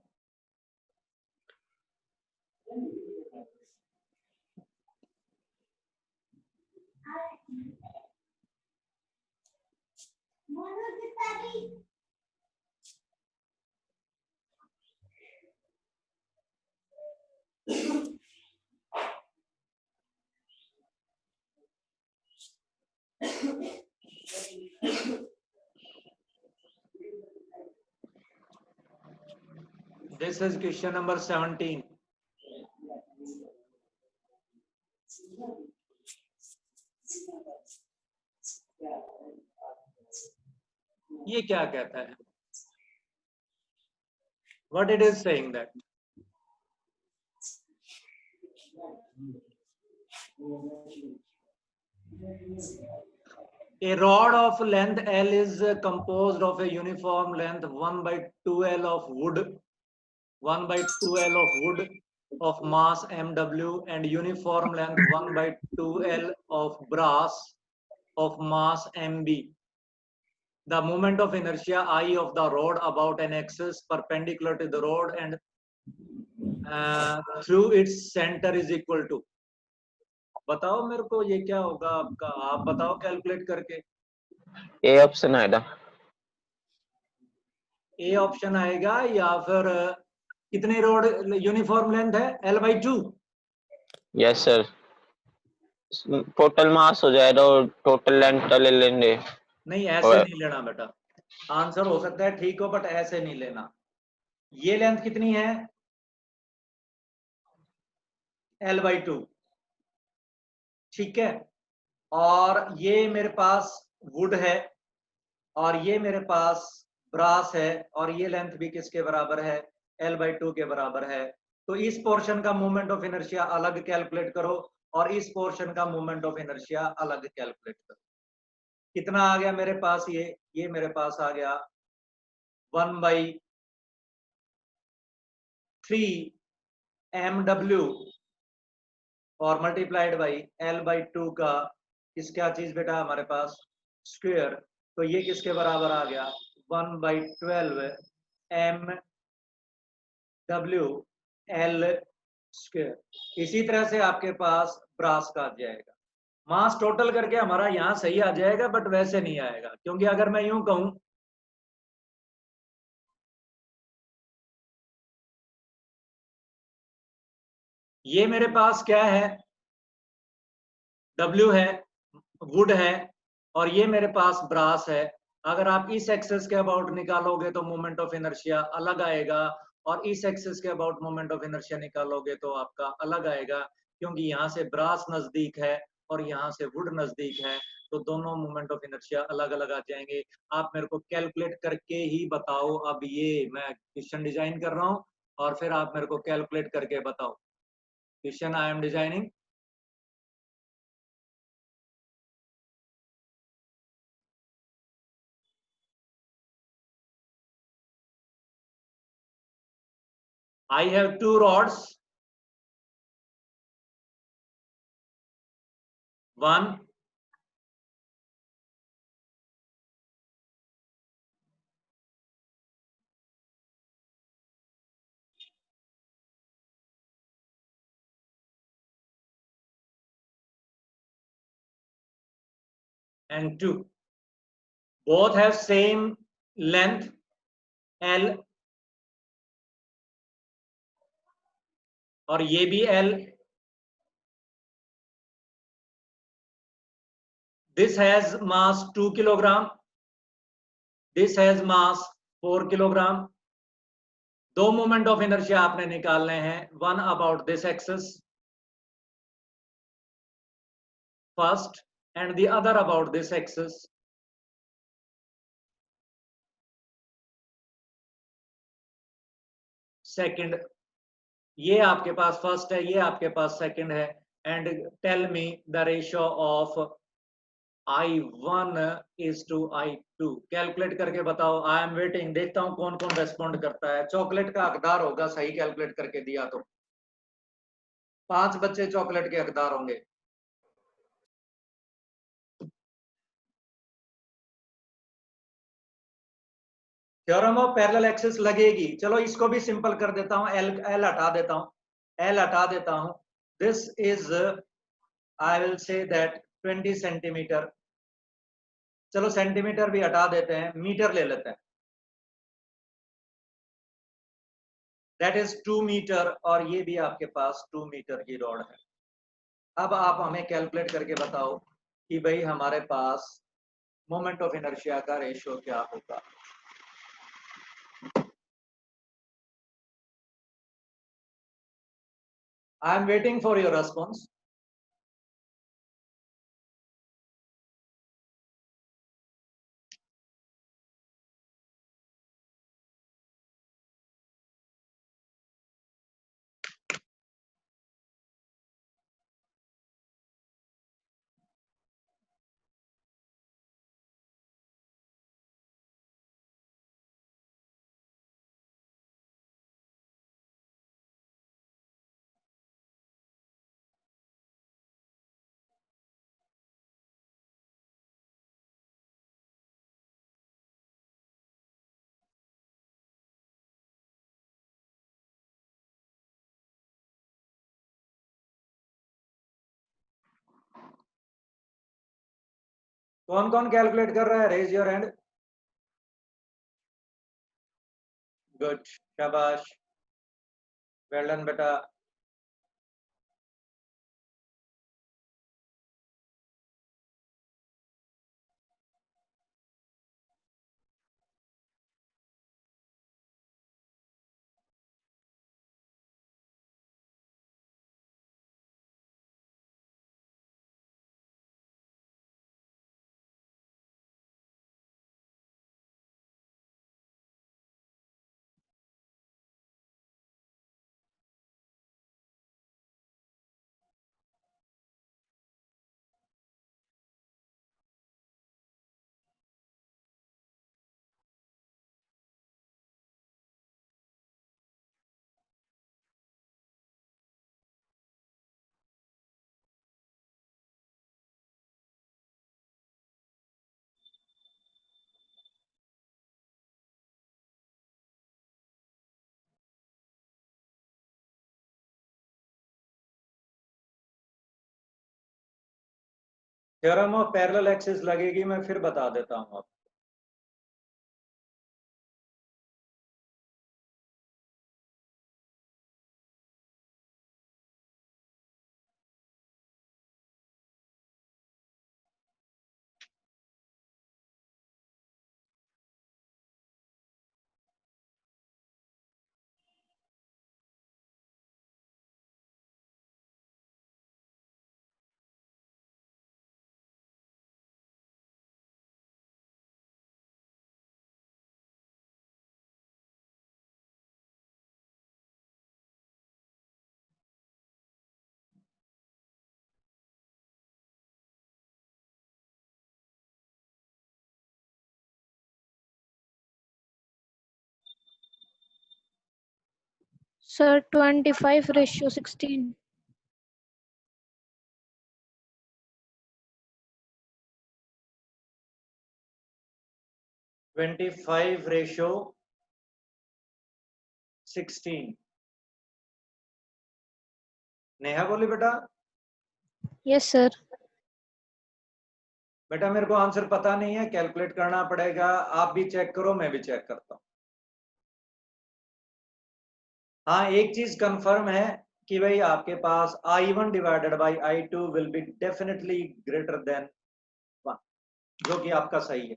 This is question number 17. ये क्या कहता है? What it is saying that a rod of length L is composed of a uniform length 1/2L of wood, 1/2L of wood of mass MW, and uniform length 1/2L of brass of mass MB. the moment of inertia I of the rod about an axis perpendicular to the rod and through its center is equal to, बताओ मेरे को ये क्या होगा आपका, आप बताओ calculate करके। ए ऑप्शन आएगा। ए ऑप्शन आएगा या फिर कितनी रोड यूनिफॉर्म लेंथ है, L/2? Yes sir, total mass हो जाएगा और टोटल लेंथ ले लेंगे। नहीं ऐसे नहीं लेना बेटा, आंसर हो सकता है ठीक हो बट ऐसे नहीं लेना। ये लेंथ कितनी है, L/2, ठीक है। और ये मेरे पास वुड है और ये मेरे पास ब्रास है और ये लेंथ भी किसके बराबर है, L/2 के बराबर है। तो इस पोर्शन का मोमेंट ऑफ इनर्शिया अलग कैलकुलेट करो और इस पोर्शन का मोमेंट ऑफ इनर्शिया अलग कैलकुलेट करो। कितना आ गया मेरे पास, ये मेरे पास आ गया 1/3 mw और मल्टीप्लाइड बाई L/2 का इसका चीज बेटा हमारे पास स्क्वायर, तो ये किसके बराबर आ गया 1/12 mw L स्क्वायर। इसी तरह से आपके पास ब्रास का आ जाएगा, मास टोटल करके हमारा यहाँ सही आ जाएगा बट वैसे नहीं आएगा, क्योंकि अगर मैं यूं कहूं ये मेरे पास क्या है, W है, वुड है और ये मेरे पास ब्रास है। अगर आप इस एक्सेस के अबाउट निकालोगे तो मोमेंट ऑफ इनर्शिया अलग आएगा और इस एक्सेस के अबाउट मोमेंट ऑफ इनर्शिया निकालोगे तो आपका अलग आएगा, क्योंकि यहाँ से ब्रास नजदीक है और यहाँ से वुड नजदीक है, तो दोनों मोमेंट ऑफ इनर्शिया अलग अलग आ जाएंगे। आप मेरे को कैलकुलेट करके ही बताओ, अब ये मैं क्वेश्चन डिजाइन कर रहा हूँ और फिर आप मेरे को कैलकुलेट करके बताओ question I am designing. I have two rods, one and two. Both have same length L और ये भी L. This has mass 2 kilogram. This has mass 4 kilogram. दो मोमेंट ऑफ इनर्शिया आपने निकालने हैं, one about this axis first and the other about this axis second. ये आपके पास फर्स्ट है, ये आपके पास सेकंड है। And tell me the ratio of I1 is to I2। Calculate करके बताओ, आई एम वेटिंग, देखता हूं कौन कौन रेस्पॉन्ड करता है। चॉकलेट का हकदार होगा सही कैलकुलेट करके दिया तो, 5 बच्चे चॉकलेट के हकदार होंगे। थ्योरम ऑफ पैरेलल एक्सिस लगेगी, चलो इसको भी सिंपल कर देता हूं, एल हटा देता हूं, एल हटा देता हूं। This is I will say that 20 centimetre, चलो सेंटीमीटर भी हटा देते हैं, मीटर ले लेते हैं, दैट इज 2 मीटर और ये भी आपके पास 2 मीटर की रॉड है। अब आप हमें कैलकुलेट करके बताओ कि भाई हमारे पास मोमेंट ऑफ इनर्शिया का रेशियो क्या होगा। I am waiting for your response. कौन कौन कैलकुलेट कर रहा है? Raise your hand. गुड, शाबाश, वेल डन बेटा। थ्योरम ऑफ पैरेलल एक्सिस लगेगी, मैं फिर बता देता हूं आपको। Sir, 25:16. 25:16। नेहा बोली बेटा। Yes, sir. बेटा मेरे को आंसर पता नहीं है, कैलकुलेट करना पड़ेगा। आप भी चेक करो, मैं भी चेक करता हूं। हाँ, एक चीज कंफर्म है कि भाई आपके पास I1 divided by I2 will be definitely greater than 1, जो कि आपका सही है।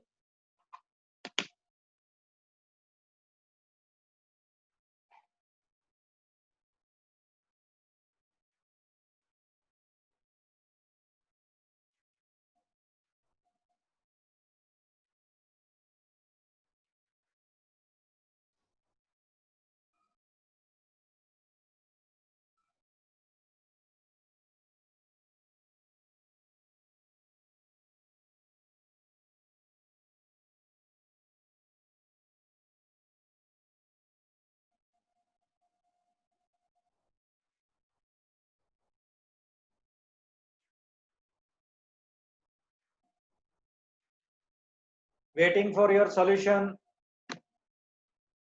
Waiting for your solution.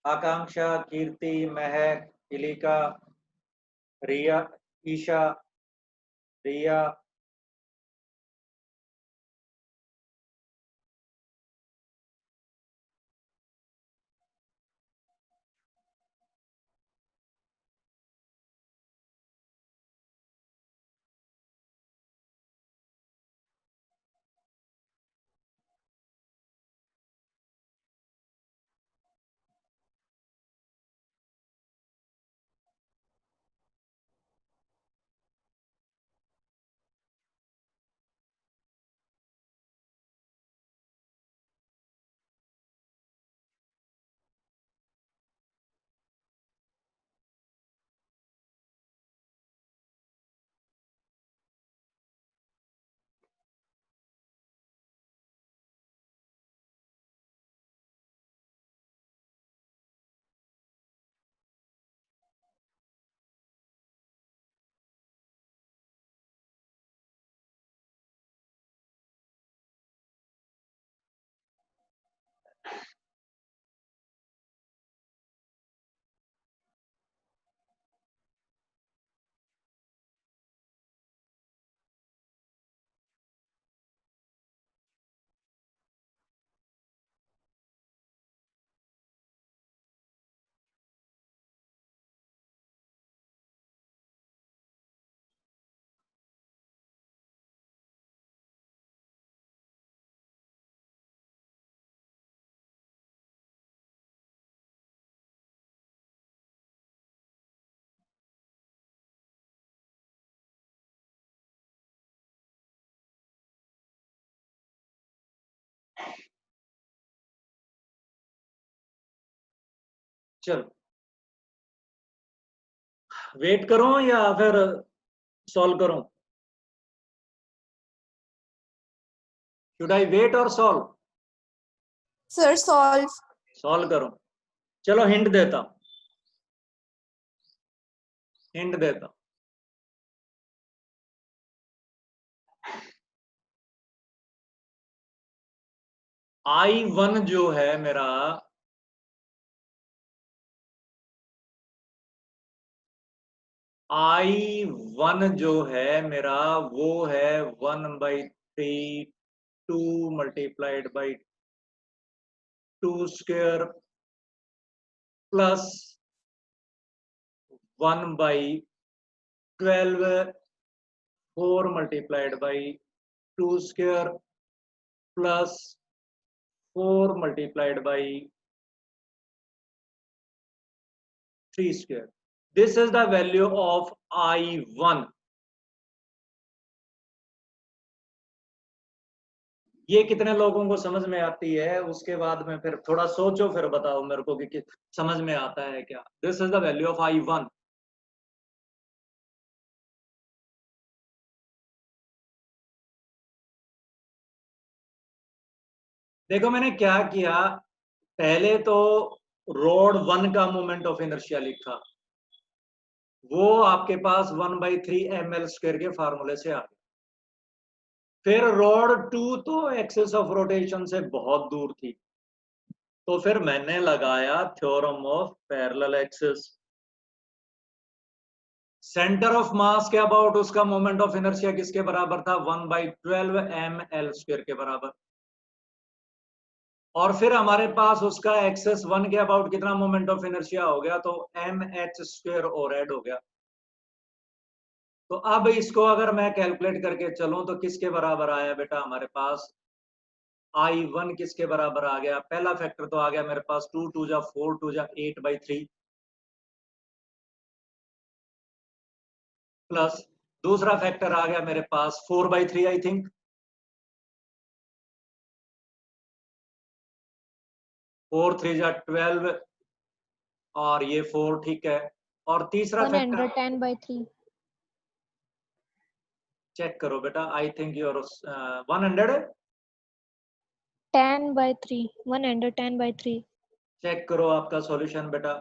Akanksha, Kirti, Mahak, Ilika, रिया, ईशा, रिया, चलो वेट करूं या फिर सॉल्व करूं? शुड आई वेट और सॉल्व? Sir, solve. सॉल्व करूं? चलो हिंट देता हूं, हिंट देता हूं। I1 जो है मेरा, I1 जो है मेरा वो है 1/3 2 multiplied by 2 square plus 1/12 4 multiplied by 2 square plus 4 multiplied by 3 square. This is the value of I1. ये कितने लोगों को समझ में आती है? उसके बाद में फिर थोड़ा सोचो, फिर बताओ मेरे को कि समझ में आता है क्या? This is the value of I1. देखो मैंने क्या किया, पहले तो रोड 1 का मोमेंट ऑफ इनर्शिया लिखा, वो आपके पास 1/3 ml स्क्वायर के फार्मूले से आ गया। फिर रोड 2 तो एक्सिस ऑफ रोटेशन से बहुत दूर थी, तो फिर मैंने लगाया theorem of parallel axis. Centre of mass के अबाउट उसका मोमेंट ऑफ इनर्शिया किसके बराबर था? 1/12 ml स्क्वायर के बराबर। और फिर हमारे पास उसका एक्सेस 1 के अबाउट कितना मोमेंट ऑफ इनर्शिया हो गया? तो mh स्क्वायर और ऐड हो गया। तो अब इसको अगर मैं कैलकुलेट करके चलूं तो किसके बराबर आया बेटा हमारे पास? I1 किसके बराबर आ गया? पहला फैक्टर तो आ गया मेरे पास 2 2 जा 4 2 जा 8/3 प्लस दूसरा फैक्टर आ गया मेरे पास 4/3 आई थिंक, 4 3 जा 12 और ये 4, ठीक है। और तीसरा फैक्टर 110/3. चेक करो बेटा, आई थिंक योर 100 10/3. 110/3. चेक करो आपका सॉल्यूशन बेटा।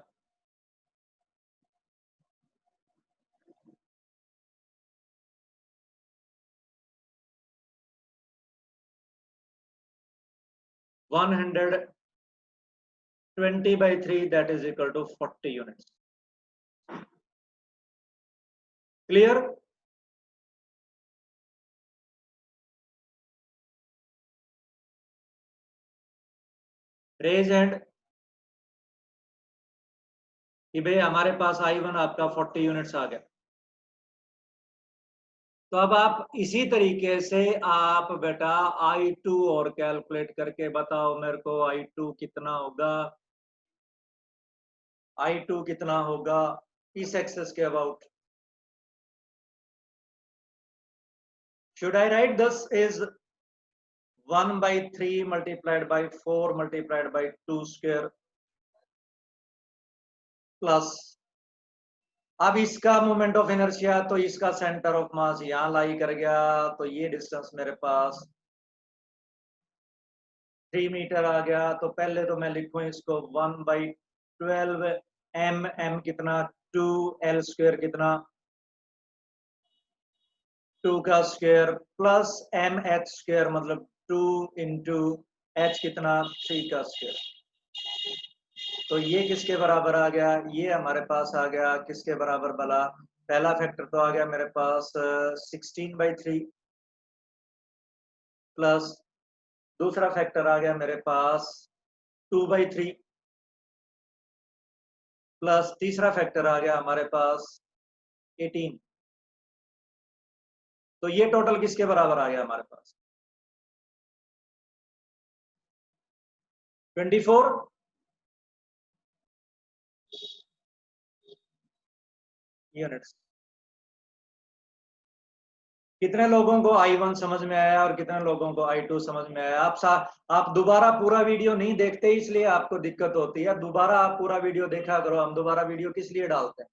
One 120/3 that is equal to 40 units. Clear? Raise hand कि भाई हमारे पास I1 आपका 40 यूनिट्स आ गया। तो अब आप इसी तरीके से आप बेटा I2 और कैलकुलेट करके बताओ मेरे को I2 कितना होगा, I2 कितना होगा इस एक्सेस के about. Should I write this is 1/3 multiplied by 4 multiplied by 2 square plus, अब इसका मोमेंट ऑफ इनर्शिया तो इसका सेंटर ऑफ मास यहां लाई कर गया, तो ये डिस्टेंस मेरे पास 3 मीटर आ गया। तो पहले तो मैं लिखूं इसको 1/12 m कितना 2l स्क्वायर कितना 2 का स्क्वायर प्लस mh स्क्वायर मतलब 2 इंटू h कितना 3 का स्क्वायर। तो ये किसके बराबर आ गया? ये हमारे पास आ गया किसके बराबर भला? पहला फैक्टर तो आ गया मेरे पास 16/3 प्लस दूसरा फैक्टर आ गया मेरे पास 2/3 प्लस तीसरा फैक्टर आ गया हमारे पास 18। तो ये टोटल किसके बराबर आ गया हमारे पास? 24 यूनिट्स। कितने लोगों को I1 समझ में आया और कितने लोगों को I2 समझ में आया? आप दोबारा पूरा वीडियो नहीं देखते इसलिए आपको दिक्कत होती है। दोबारा आप पूरा वीडियो देखा करो। हम दोबारा वीडियो किस लिए डालते हैं?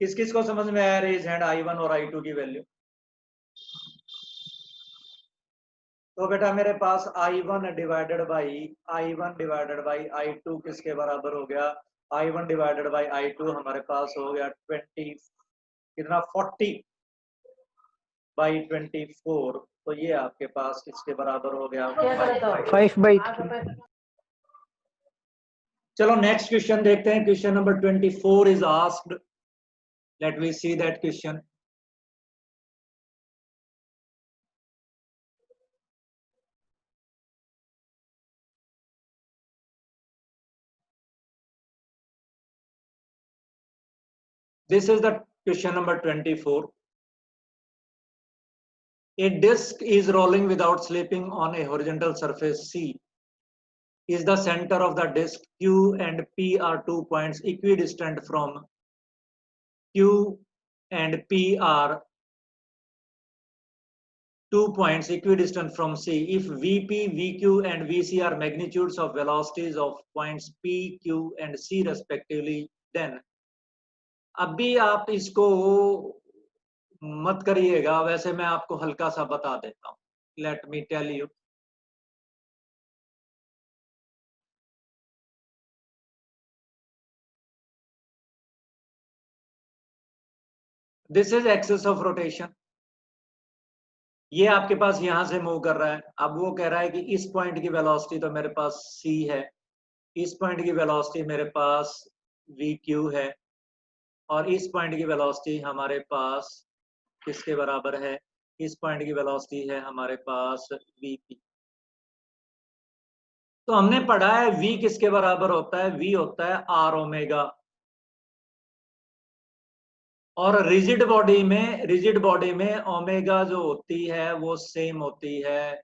किस किस को समझ में आया रेज हैंड I1 और I2 की वैल्यू? तो बेटा मेरे पास I1 डिवाइडेड बाई I2 किसके बराबर हो गया? I1 डिवाइडेड बाई I2 हमारे पास हो गया 20 कितना 40 बाई 24। तो ये आपके पास किसके बराबर हो गया? 5/3। चलो नेक्स्ट क्वेश्चन देखते हैं। Question number 24 is asked. Let me see that question. This is the question number 24. A disk is rolling without slipping on a horizontal surface C. Is the center of the disk Q and P are 2 points equidistant from Q and P are 2 points equidistant from C. If VP, VQ and VC are magnitudes of velocities of points P, Q and C respectively, then अभी आप इसको मत करिएगा, वैसे मैं आपको हल्का सा बता देता हूँ। Let me tell you. This is axis of rotation. ये आपके पास यहां से मूव कर रहा है। अब वो कह रहा है कि इस पॉइंट की वेलोसिटी तो मेरे पास C है, इस पॉइंट की वेलोसिटी मेरे पास VQ है और इस पॉइंट की वेलोसिटी हमारे पास किसके बराबर है? इस पॉइंट की वेलोसिटी है हमारे पास VP। तो हमने पढ़ा है V किसके बराबर होता है? V होता है R ओमेगा। और रिजिड बॉडी में ओमेगा जो होती है वो सेम होती है।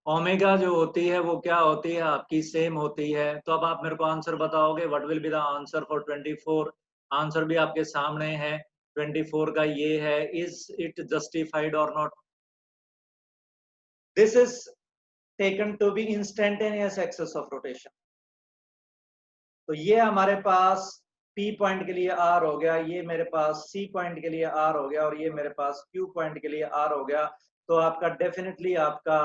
ओमेगा जो होती है वो क्या होती है? आपकी सेम होती है। तो अब आप मेरे को आंसर बताओगे, what will be the answer for 24? Answer भी आपके सामने है। 24 का ये है, इज इट जस्टिफाइड और not? This is taken to be instantaneous axis of rotation. तो ये हमारे पास P पॉइंट के लिए R हो गया, ये मेरे पास C पॉइंट के लिए R हो गया और ये मेरे पास Q पॉइंट के लिए R हो गया। तो आपका डेफिनेटली आपका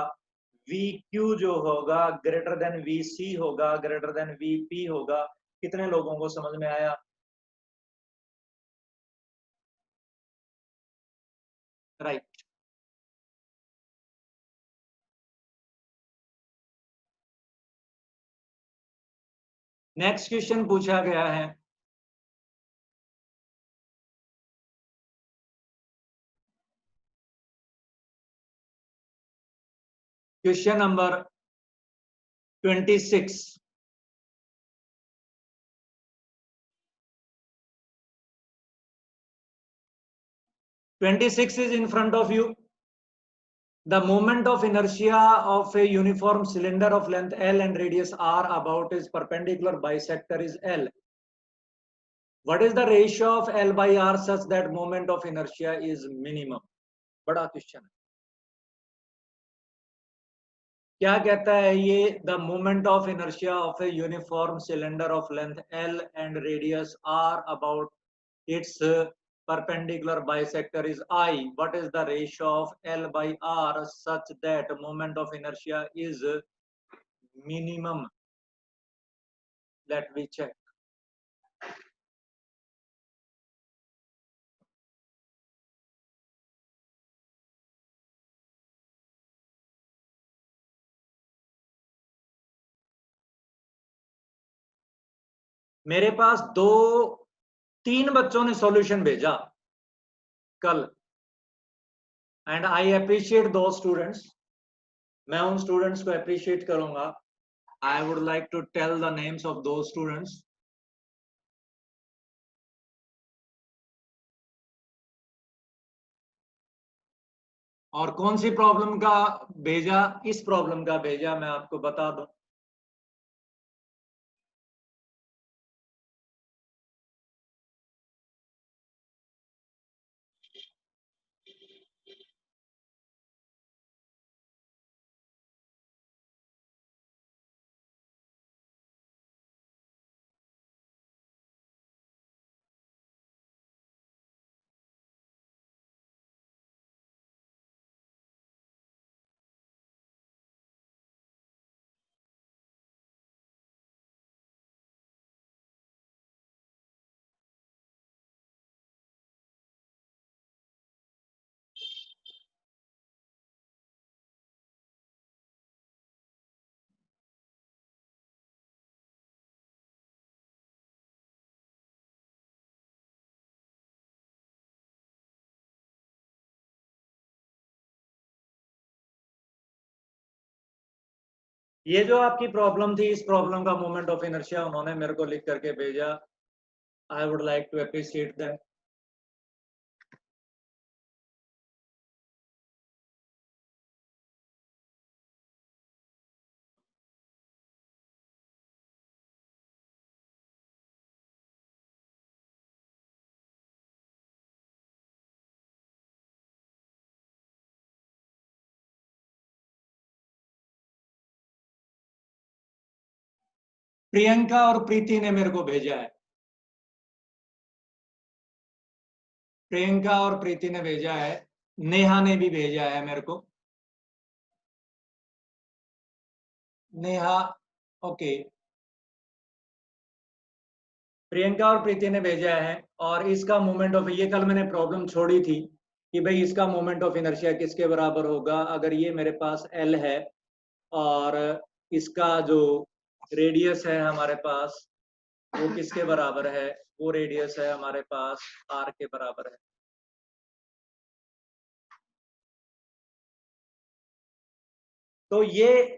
VQ जो होगा ग्रेटर देन VC होगा, ग्रेटर देन VP होगा। कितने लोगों को समझ में आया? राइट। नेक्स्ट क्वेश्चन पूछा गया है। Question number 26। is in front of you. The moment of inertia of a uniform cylinder of length L and radius R about its perpendicular bisector is L. What is the ratio of L by R such that moment of inertia is minimum? बड़ा question है। क्या कहता है ये? The moment of inertia of a uniform cylinder of length L and radius R about its perpendicular bisector is I. What is the ratio of L by R such that moment of inertia is minimum? Let me check. मेरे पास 3 बच्चों ने solution भेजा कल, and I appreciate दो students. मैं उन students को appreciate करूंगा। I would like to tell the names of दो स्टूडेंट्स। और कौन सी प्रॉब्लम का भेजा? इस प्रॉब्लम का भेजा, मैं आपको बता दूं। ये जो आपकी प्रॉब्लम थी, इस प्रॉब्लम का मोमेंट ऑफ इनर्शिया उन्होंने मेरे को लिख करके भेजा। I would like to appreciate that. Priyanka और प्रीति ने मेरे को भेजा है। प्रियंका और प्रीति ने भेजा है, नेहा ने भी भेजा है मेरे को। नेहा, ओके, प्रियंका और प्रीति ने भेजा है। और इसका मोमेंट ऑफ, ये कल मैंने प्रॉब्लम छोड़ी थी कि भाई इसका मोमेंट ऑफ इनर्शिया किसके बराबर होगा अगर ये मेरे पास L है और इसका जो रेडियस है हमारे पास वो किसके बराबर है, वो रेडियस है हमारे पास R के बराबर है। तो ये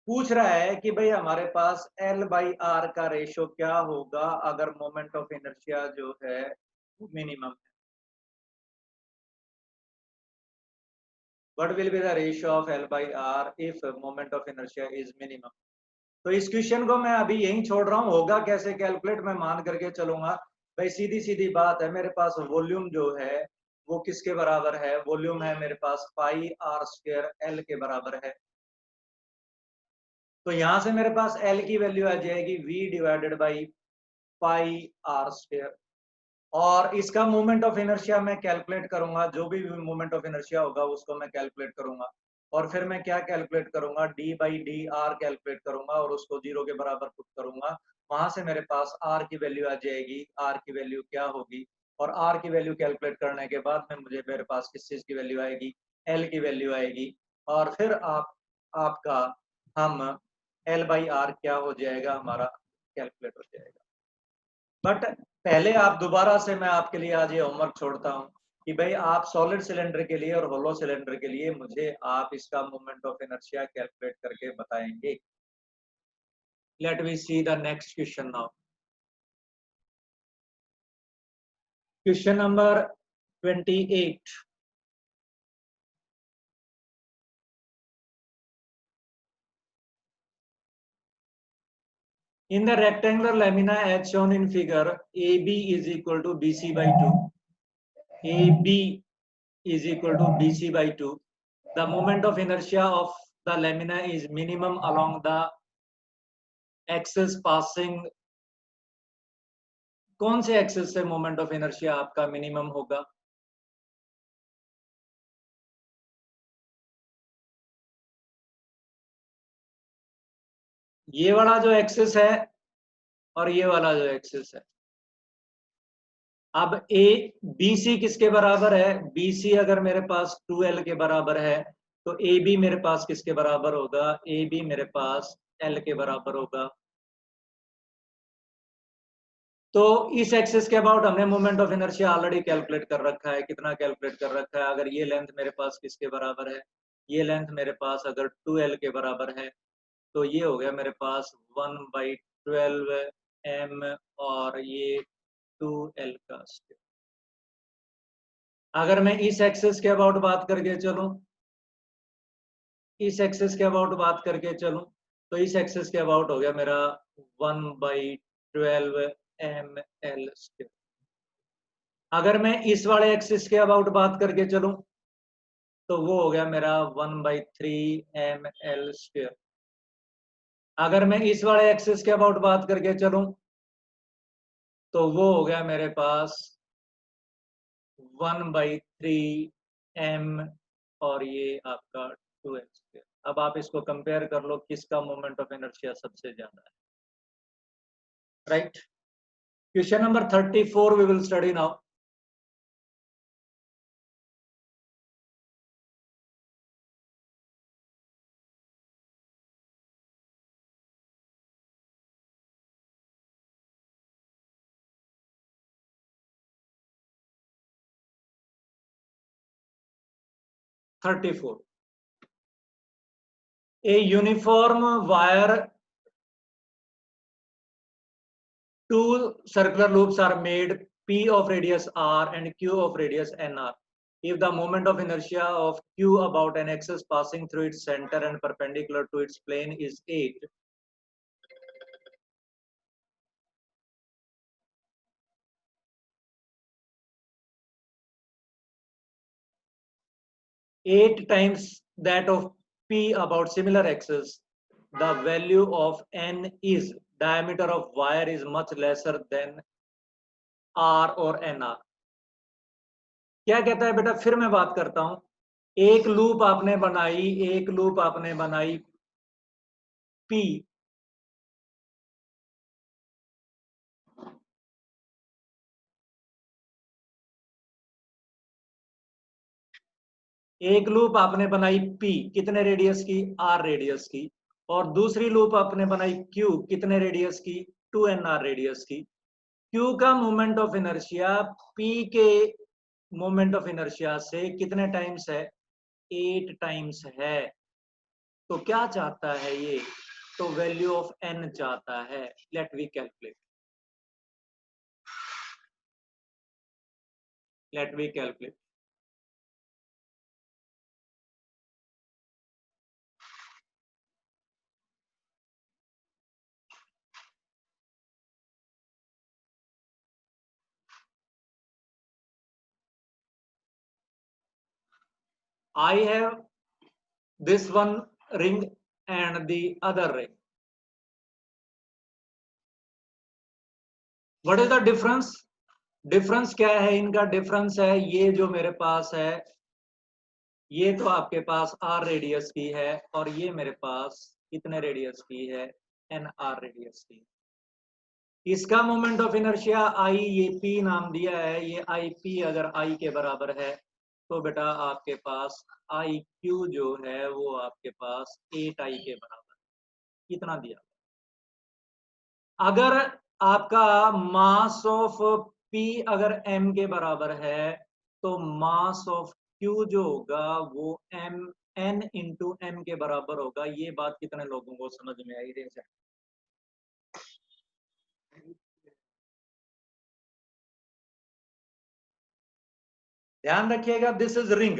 पूछ रहा है कि भाई हमारे पास L/R का रेशो क्या होगा अगर मोमेंट ऑफ इनर्शिया जो है मिनिमम है। What will be the ratio of L/R if moment of inertia is minimum? तो इस क्वेश्चन को मैं अभी यहीं छोड़ रहा हूँ, होगा कैसे कैलकुलेट मैं मान करके चलूंगा। भाई सीधी सीधी बात है, मेरे पास वॉल्यूम जो है वो किसके बराबर है, वॉल्यूम है मेरे पास पाई R स्क्वायर L के बराबर है। तो यहां से मेरे पास L की वैल्यू आ जाएगी V divided by pi R square. और इसका मोमेंट ऑफ इनर्शिया मैं कैलकुलेट करूंगा, जो भी मोमेंट ऑफ इनर्शिया होगा उसको मैं कैलकुलेट करूंगा। और फिर मैं क्या कैलकुलेट करूंगा, d/dr कैलकुलेट करूंगा और उसको 0 के बराबर पुट करूंगा। वहां से मेरे पास r की वैल्यू आ जाएगी। r की वैल्यू क्या होगी, और r की वैल्यू कैलकुलेट करने के बाद में मुझे मेरे पास किस चीज की वैल्यू आएगी, l की वैल्यू आएगी। और फिर आपका हम L/R क्या हो जाएगा हमारा कैलकुलेट हो जाएगा। बट पहले आप दोबारा से मैं आपके लिए आज ये होमवर्क छोड़ता हूँ कि भाई आप सॉलिड सिलेंडर के लिए और होलो सिलेंडर के लिए मुझे आप इसका मोमेंट ऑफ इनर्शिया कैलकुलेट करके बताएंगे। Let we see the next question now. Question number 28। In the rectangular lamina as shown in figure, AB is equal to BC by 2. AB is equal to BC by 2. The moment of inertia of the lamina is minimum along the axis passing, कौन से axis से moment of inertia आपका minimum होगा। ये वाला जो axis है और ये वाला जो एक्सिस है। अब ए बी सी किसके बराबर है, बी सी अगर मेरे पास 2L के बराबर है तो ए बी मेरे पास किसके बराबर होगा, ए बी मेरे पास L के बराबर होगा। तो इस एक्सिस के अबाउट हमने moment of inertia already calculate कर रखा है। कितना कैलकुलेट कर रखा है, अगर ये लेंथ मेरे पास किसके बराबर है, ये लेंथ मेरे पास अगर 2L के बराबर है तो ये हो गया मेरे पास 1/12 m और ये 2L का स्क्वायर। अगर मैं इस एक्सिस के अबाउट बात करके चलूं, इस एक्सिस के अबाउट बात करके चलूं तो इस एक्सिस के अबाउट हो गया मेरा 1/12 ml स्क्वायर। अगर मैं इस वाले एक्सिस के अबाउट बात करके चलूं तो वो हो गया मेरा 1/3 ml स्क्वायर। अगर मैं इस वाले एक्सिस के अबाउट बात करके चलूं तो वो हो गया मेरे पास 1/3 m और ये आपका 2L स्क्वायर। अब आप इसको कंपेयर कर लो किसका मोमेंट ऑफ इनर्शिया सबसे ज्यादा है, right. Question number 34 we will study now. A uniform wire, two circular loops are made, P of radius r and Q of radius nr. If the moment of inertia of Q about an axis passing through its center and perpendicular to its plane is 8, times that of P about similar axis, the value of n is, diameter of wire is much lesser than r और nr. क्या कहता है बेटा, फिर मैं बात करता हूं. एक लूप आपने बनाई P, एक लूप आपने बनाई P कितने रेडियस की, r रेडियस की, और दूसरी लूप आपने बनाई Q कितने रेडियस की, 2nr रेडियस की. Q का मोमेंट ऑफ इनर्शिया P के मोमेंट ऑफ इनर्शिया से कितने टाइम्स है, 8 टाइम्स है. तो क्या चाहता है ये, तो वैल्यू ऑफ n चाहता है. Let we calculate. I have this one ring and the other ring. What is the difference? Difference क्या है इनका? डिफरेंस है ये जो मेरे पास है, ये तो आपके पास r रेडियस की है, और ये मेरे पास कितने रेडियस की है, nr रेडियस की. इसका मोमेंट ऑफ इनर्शिया I, ये P नाम दिया है, ये IP अगर I के बराबर है तो बेटा आपके पास IQ जो है वो आपके पास 8I के बराबर. कितना दिया? अगर आपका मास ऑफ P अगर m के बराबर है तो मास ऑफ Q जो होगा वो n इंटू m के बराबर होगा. ये बात कितने लोगों को समझ में आई? रेंज है. ध्यान रखिएगा, दिस इज रिंग.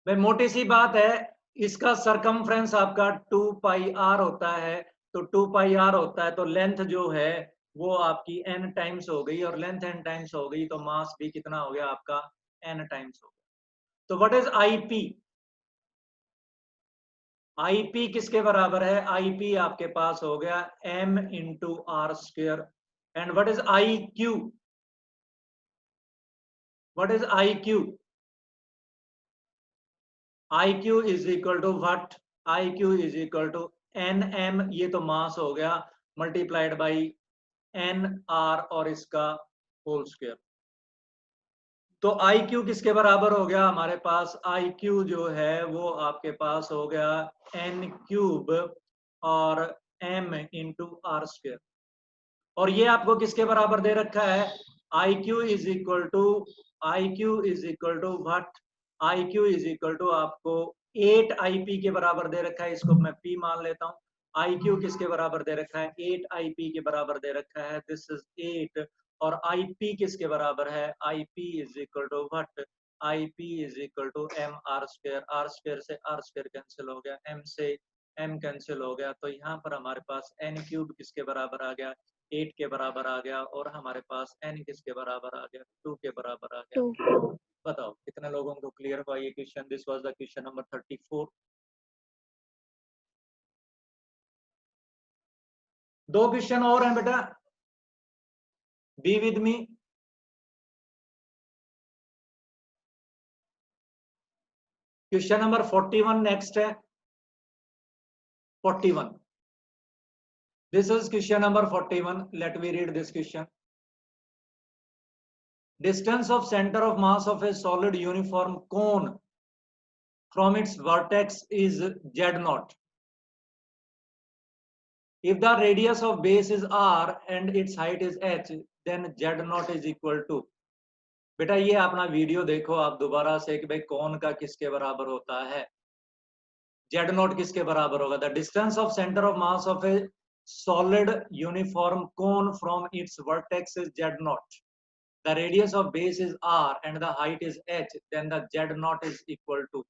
भाई मोटी सी बात है, इसका सरकमफ्रेंस आपका 2 पाई r होता है, तो 2 पाई r होता है, तो लेंथ जो है वो आपकी n टाइम्स हो गई, और लेंथ n टाइम्स हो गई तो मास भी कितना हो गया आपका, n टाइम्स हो गया. तो व्हाट इज IP? IP किसके बराबर है? IP आपके पास हो गया m into R square. And what is IQ? What is IQ? IQ is equal to what? IQ is equal to nm, ये तो मास हो गया, मल्टीप्लाइड बाई nr और इसका होल स्क्वायर. तो IQ किसके बराबर हो गया हमारे पास? IQ जो है वो आपके पास हो गया n क्यूब और m इंटू आर स्क्वायर. और ये आपको किसके बराबर दे रखा है? IQ is equal to what? IQ is equal to आपको 8 IP के बराबर दे रखा है. इसको मैं P मान लेता हूं. IQ किसके बराबर दे रखा है? 8 IP के बराबर दे रखा है. This is 8. और IP किसके बराबर है? IP is equal to what? IP is equal to m r square. r square से r स्क्वायर कैंसिल हो गया, m से m कैंसिल हो गया. तो यहाँ पर हमारे पास n क्यूब किसके बराबर आ गया? 8 के बराबर आ गया. और हमारे पास n किसके बराबर आ गया? 2 के बराबर आ गया. 2. बताओ कितने लोगों को क्लियर हुआ ये question? This was the question number 34. 2 question और हैं बेटा, be with me. Question number 41 next है. 41. This is question number 41. Let me read this question. Distance of center of mass of a solid uniform cone from its vertex is z0. If the radius of base is r and its height is h, then z0 is equal to. बेटा ये अपना video देखो आप दोबारा से कि भाई कौन का किसके बराबर होता है। जेड नॉट किसके बराबर होगा? The distance of centre of mass of A solid uniform cone from its vertex is z naught. The radius of base is r and the height is h. Then the z naught is equal to,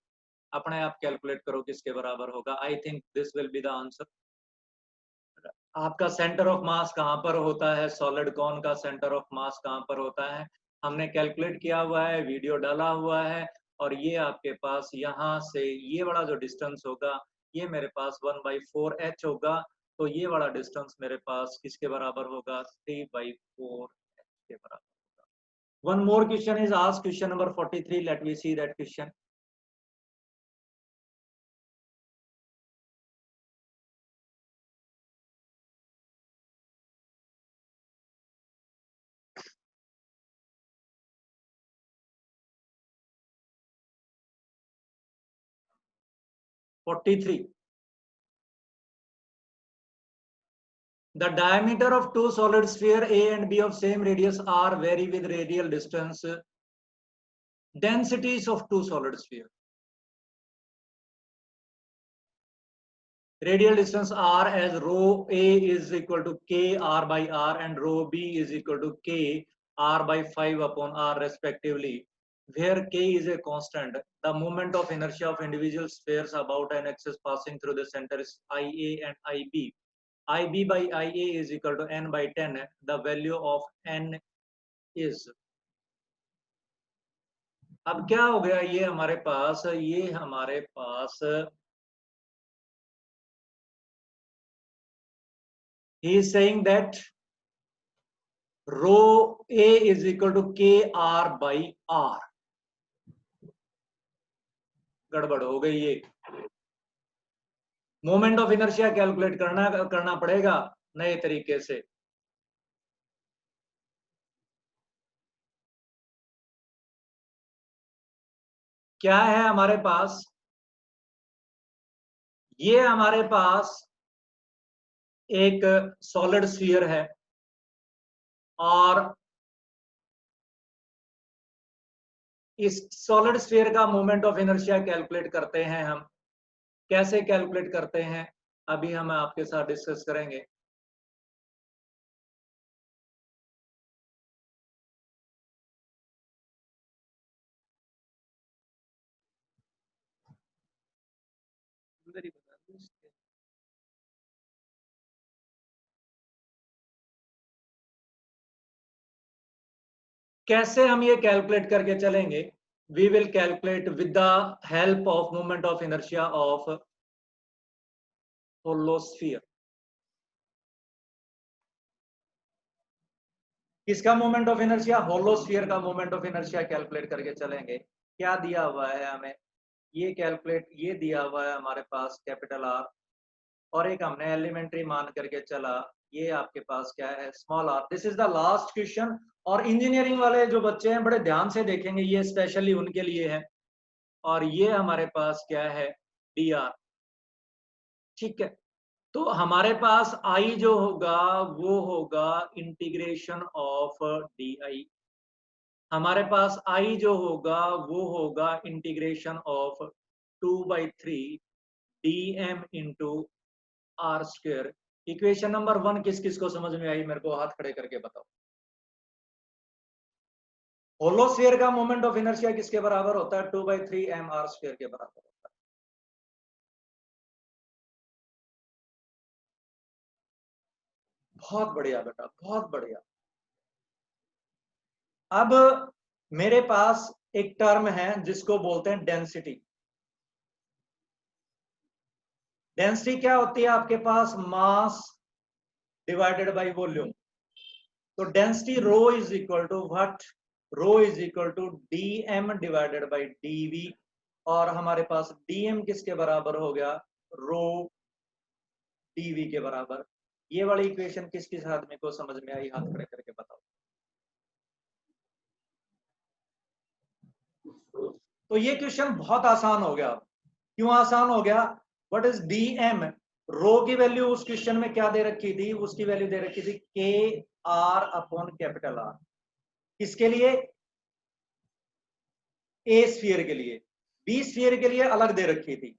अपने आप calculate करो किसके बराबर होगा। I think this will be the answer. आपका centre of mass कहाँ पर होता है? सॉलिड कॉन का सेंटर ऑफ मास कहाँ पर होता है? हमने कैलकुलेट किया हुआ है, वीडियो डाला हुआ है, और ये आपके पास यहाँ से ये बड़ा जो डिस्टेंस होगा ये मेरे पास 1/4h होगा। तो ये वाला डिस्टेंस मेरे पास किसके बराबर होगा? 3/4h के बराबर होगा। One more question is asked, question number 43. Let me see that question. The diameter of two solid sphere A and B of same radius R vary with radial distance. Densities of two solid sphere. Radial distance R as rho A is equal to K R by R and rho B is equal to K R by 5 upon R respectively, where K is a constant. The moment of inertia of individual spheres about an axis passing through the center is IA and IB. IB by IA is equal to n by 10. The value of n is. अब क्या हो गया? ये हमारे पास he is saying that rho A is equal to KR by R. गड़बड़ हो गई ये। मोमेंट ऑफ इनर्शिया कैलकुलेट करना पड़ेगा नए तरीके से। क्या है हमारे पास? ये हमारे पास एक सॉलिड स्फीयर है और इस सॉलिड स्फीयर का मोमेंट ऑफ इनर्शिया कैलकुलेट करते हैं हम। कैसे कैलकुलेट करते हैं अभी हम आपके साथ डिस्कस करेंगे। कैसे हम ये कैलकुलेट करके चलेंगे? We will calculate with the help of moment of inertia of hollow sphere. किसका moment of inertia? Hollow sphere का मोमेंट ऑफ इनर्शिया कैलकुलेट करके चलेंगे। क्या दिया हुआ है हमें? ये कैलकुलेट ये दिया हुआ है हमारे पास कैपिटल R, और एक हमने एलिमेंट्री मान करके चला, ये आपके पास क्या है? Small r। This is the last question, और इंजीनियरिंग वाले जो बच्चे हैं बड़े ध्यान से देखेंगे, ये स्पेशली उनके लिए है। और ये हमारे पास क्या है? dr। ठीक है, तो हमारे पास I जो होगा वो होगा इंटीग्रेशन ऑफ di। हमारे पास I जो होगा वो होगा integration of 2/3 dm into r square. Equation number 1 किस किस को समझ में आई? मेरे को हाथ खड़े करके बताओ। होलो स्फीयर का मोमेंट ऑफ इनर्शिया किसके बराबर होता है? 2/3 mr स्क्वायर के बराबर होता है। बहुत बढ़िया बेटा, बहुत बढ़िया। अब मेरे पास एक टर्म है जिसको बोलते हैं डेंसिटी। डेंसिटी क्या होती है आपके पास? Mass divided by volume. तो density rho is equal to what? Rho is equal to dm divided by dv, और हमारे पास dm किसके बराबर हो गया? रो dv के बराबर। ये वाली इक्वेशन किस किस आदमी को समझ में आई? हाथ खड़े करके बताओ। तो ये क्वेश्चन बहुत आसान हो गया। क्यों आसान हो गया? What is dm? रो की वैल्यू उस क्वेश्चन में क्या दे रखी थी? उसकी वैल्यू दे रखी थी KR अपॉन कैपिटल R। किसके लिए? ए स्फीयर के लिए, बी स्फीयर के लिए अलग दे रखी थी।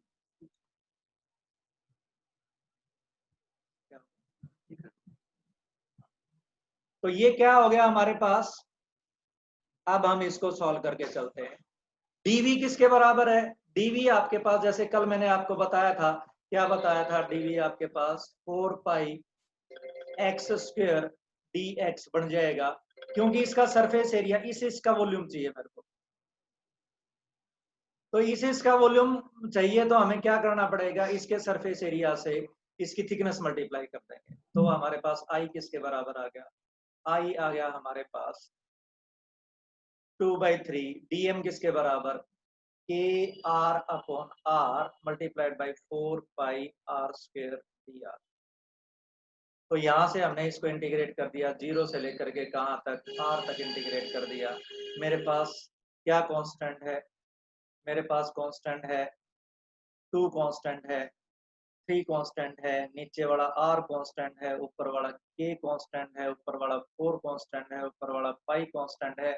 तो ये क्या हो गया हमारे पास, अब हम इसको सॉल्व करके चलते हैं। dv किसके बराबर है, dv आपके पास जैसे कल मैंने आपको बताया था, क्या बताया था, dv आपके पास 4 पाई x स्क्वायर dx बन जाएगा, क्योंकि इसका सरफेस एरिया इसका वॉल्यूम चाहिए मेरे को। तो इसका वॉल्यूम चाहिए तो हमें क्या करना पड़ेगा, इसके सरफेस एरिया से इसकी थिकनेस मल्टीप्लाई कर देंगे। तो हमारे पास I किसके बराबर आ गया, I आ गया हमारे पास 2/3, dm किसके बराबर, k r upon r multiplied by 4 pi r square dr। तो यहां से हमने इसको इंटीग्रेट कर दिया, 0 से लेकर के कहां तक, r तक इंटीग्रेट कर दिया। मेरे पास क्या कांस्टेंट है, मेरे पास कांस्टेंट है 2 कांस्टेंट है, 3 कांस्टेंट है, नीचे वाला r कांस्टेंट है, ऊपर वाला k कांस्टेंट है, ऊपर वाला 4 कांस्टेंट है, ऊपर वाला पाई कांस्टेंट है,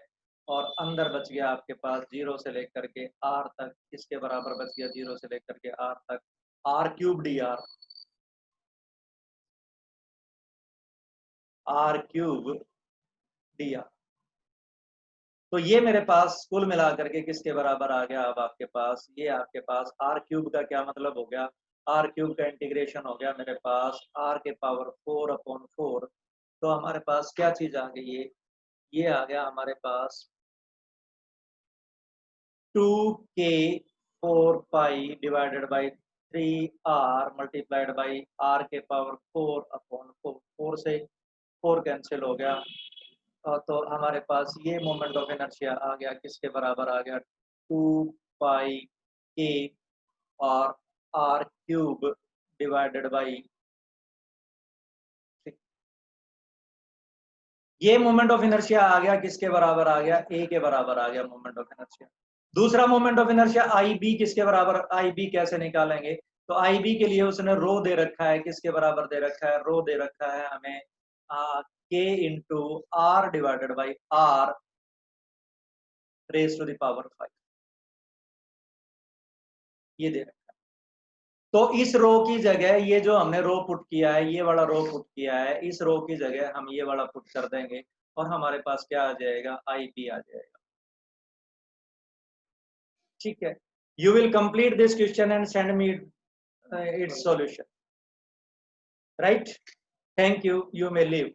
और अंदर बच गया आपके पास 0 से लेकर के r तक, किसके बराबर बच गया, 0 से लेकर के r तक, r cube dr, r cube dr। तो ये मेरे पास कुल मिला करके किसके बराबर आ गया, अब आपके पास ये आपके पास r क्यूब का क्या मतलब हो गया, r क्यूब का इंटीग्रेशन हो गया मेरे पास r के पावर 4/4। तो हमारे पास क्या चीज आ गई, ये आ गया हमारे पास 2k 4 pi divided by 3r multiplied by r के पावर 4/4, 4 से 4 कैंसिल हो गया। तो हमारे पास ये मोमेंट ऑफ इनर्शिया आ गया किसके बराबर आ गया, 2 पाई k और r क्यूब डिवाइडेड बाई, ये मोमेंट ऑफ इनर्शिया आ गया किसके बराबर आ गया, a के बराबर आ गया मोमेंट ऑफ इनर्शिया। दूसरा मोमेंट ऑफ इनर्शिया IB किसके बराबर, IB कैसे निकालेंगे, तो IB के लिए उसने रो दे रखा है, किसके बराबर दे रखा है, रो दे रखा है हमें k into r divided by r raise to the power 5, ये दे रखा है। तो इस रो की जगह ये जो हमने रो पुट किया है, ये वाला रो पुट किया है, इस रो की जगह हम ये वाला पुट कर देंगे और हमारे पास क्या आ जाएगा, IB आ जाएगा। ठीक है, you will complete this question and send me its solution, right? Thank you, you may leave.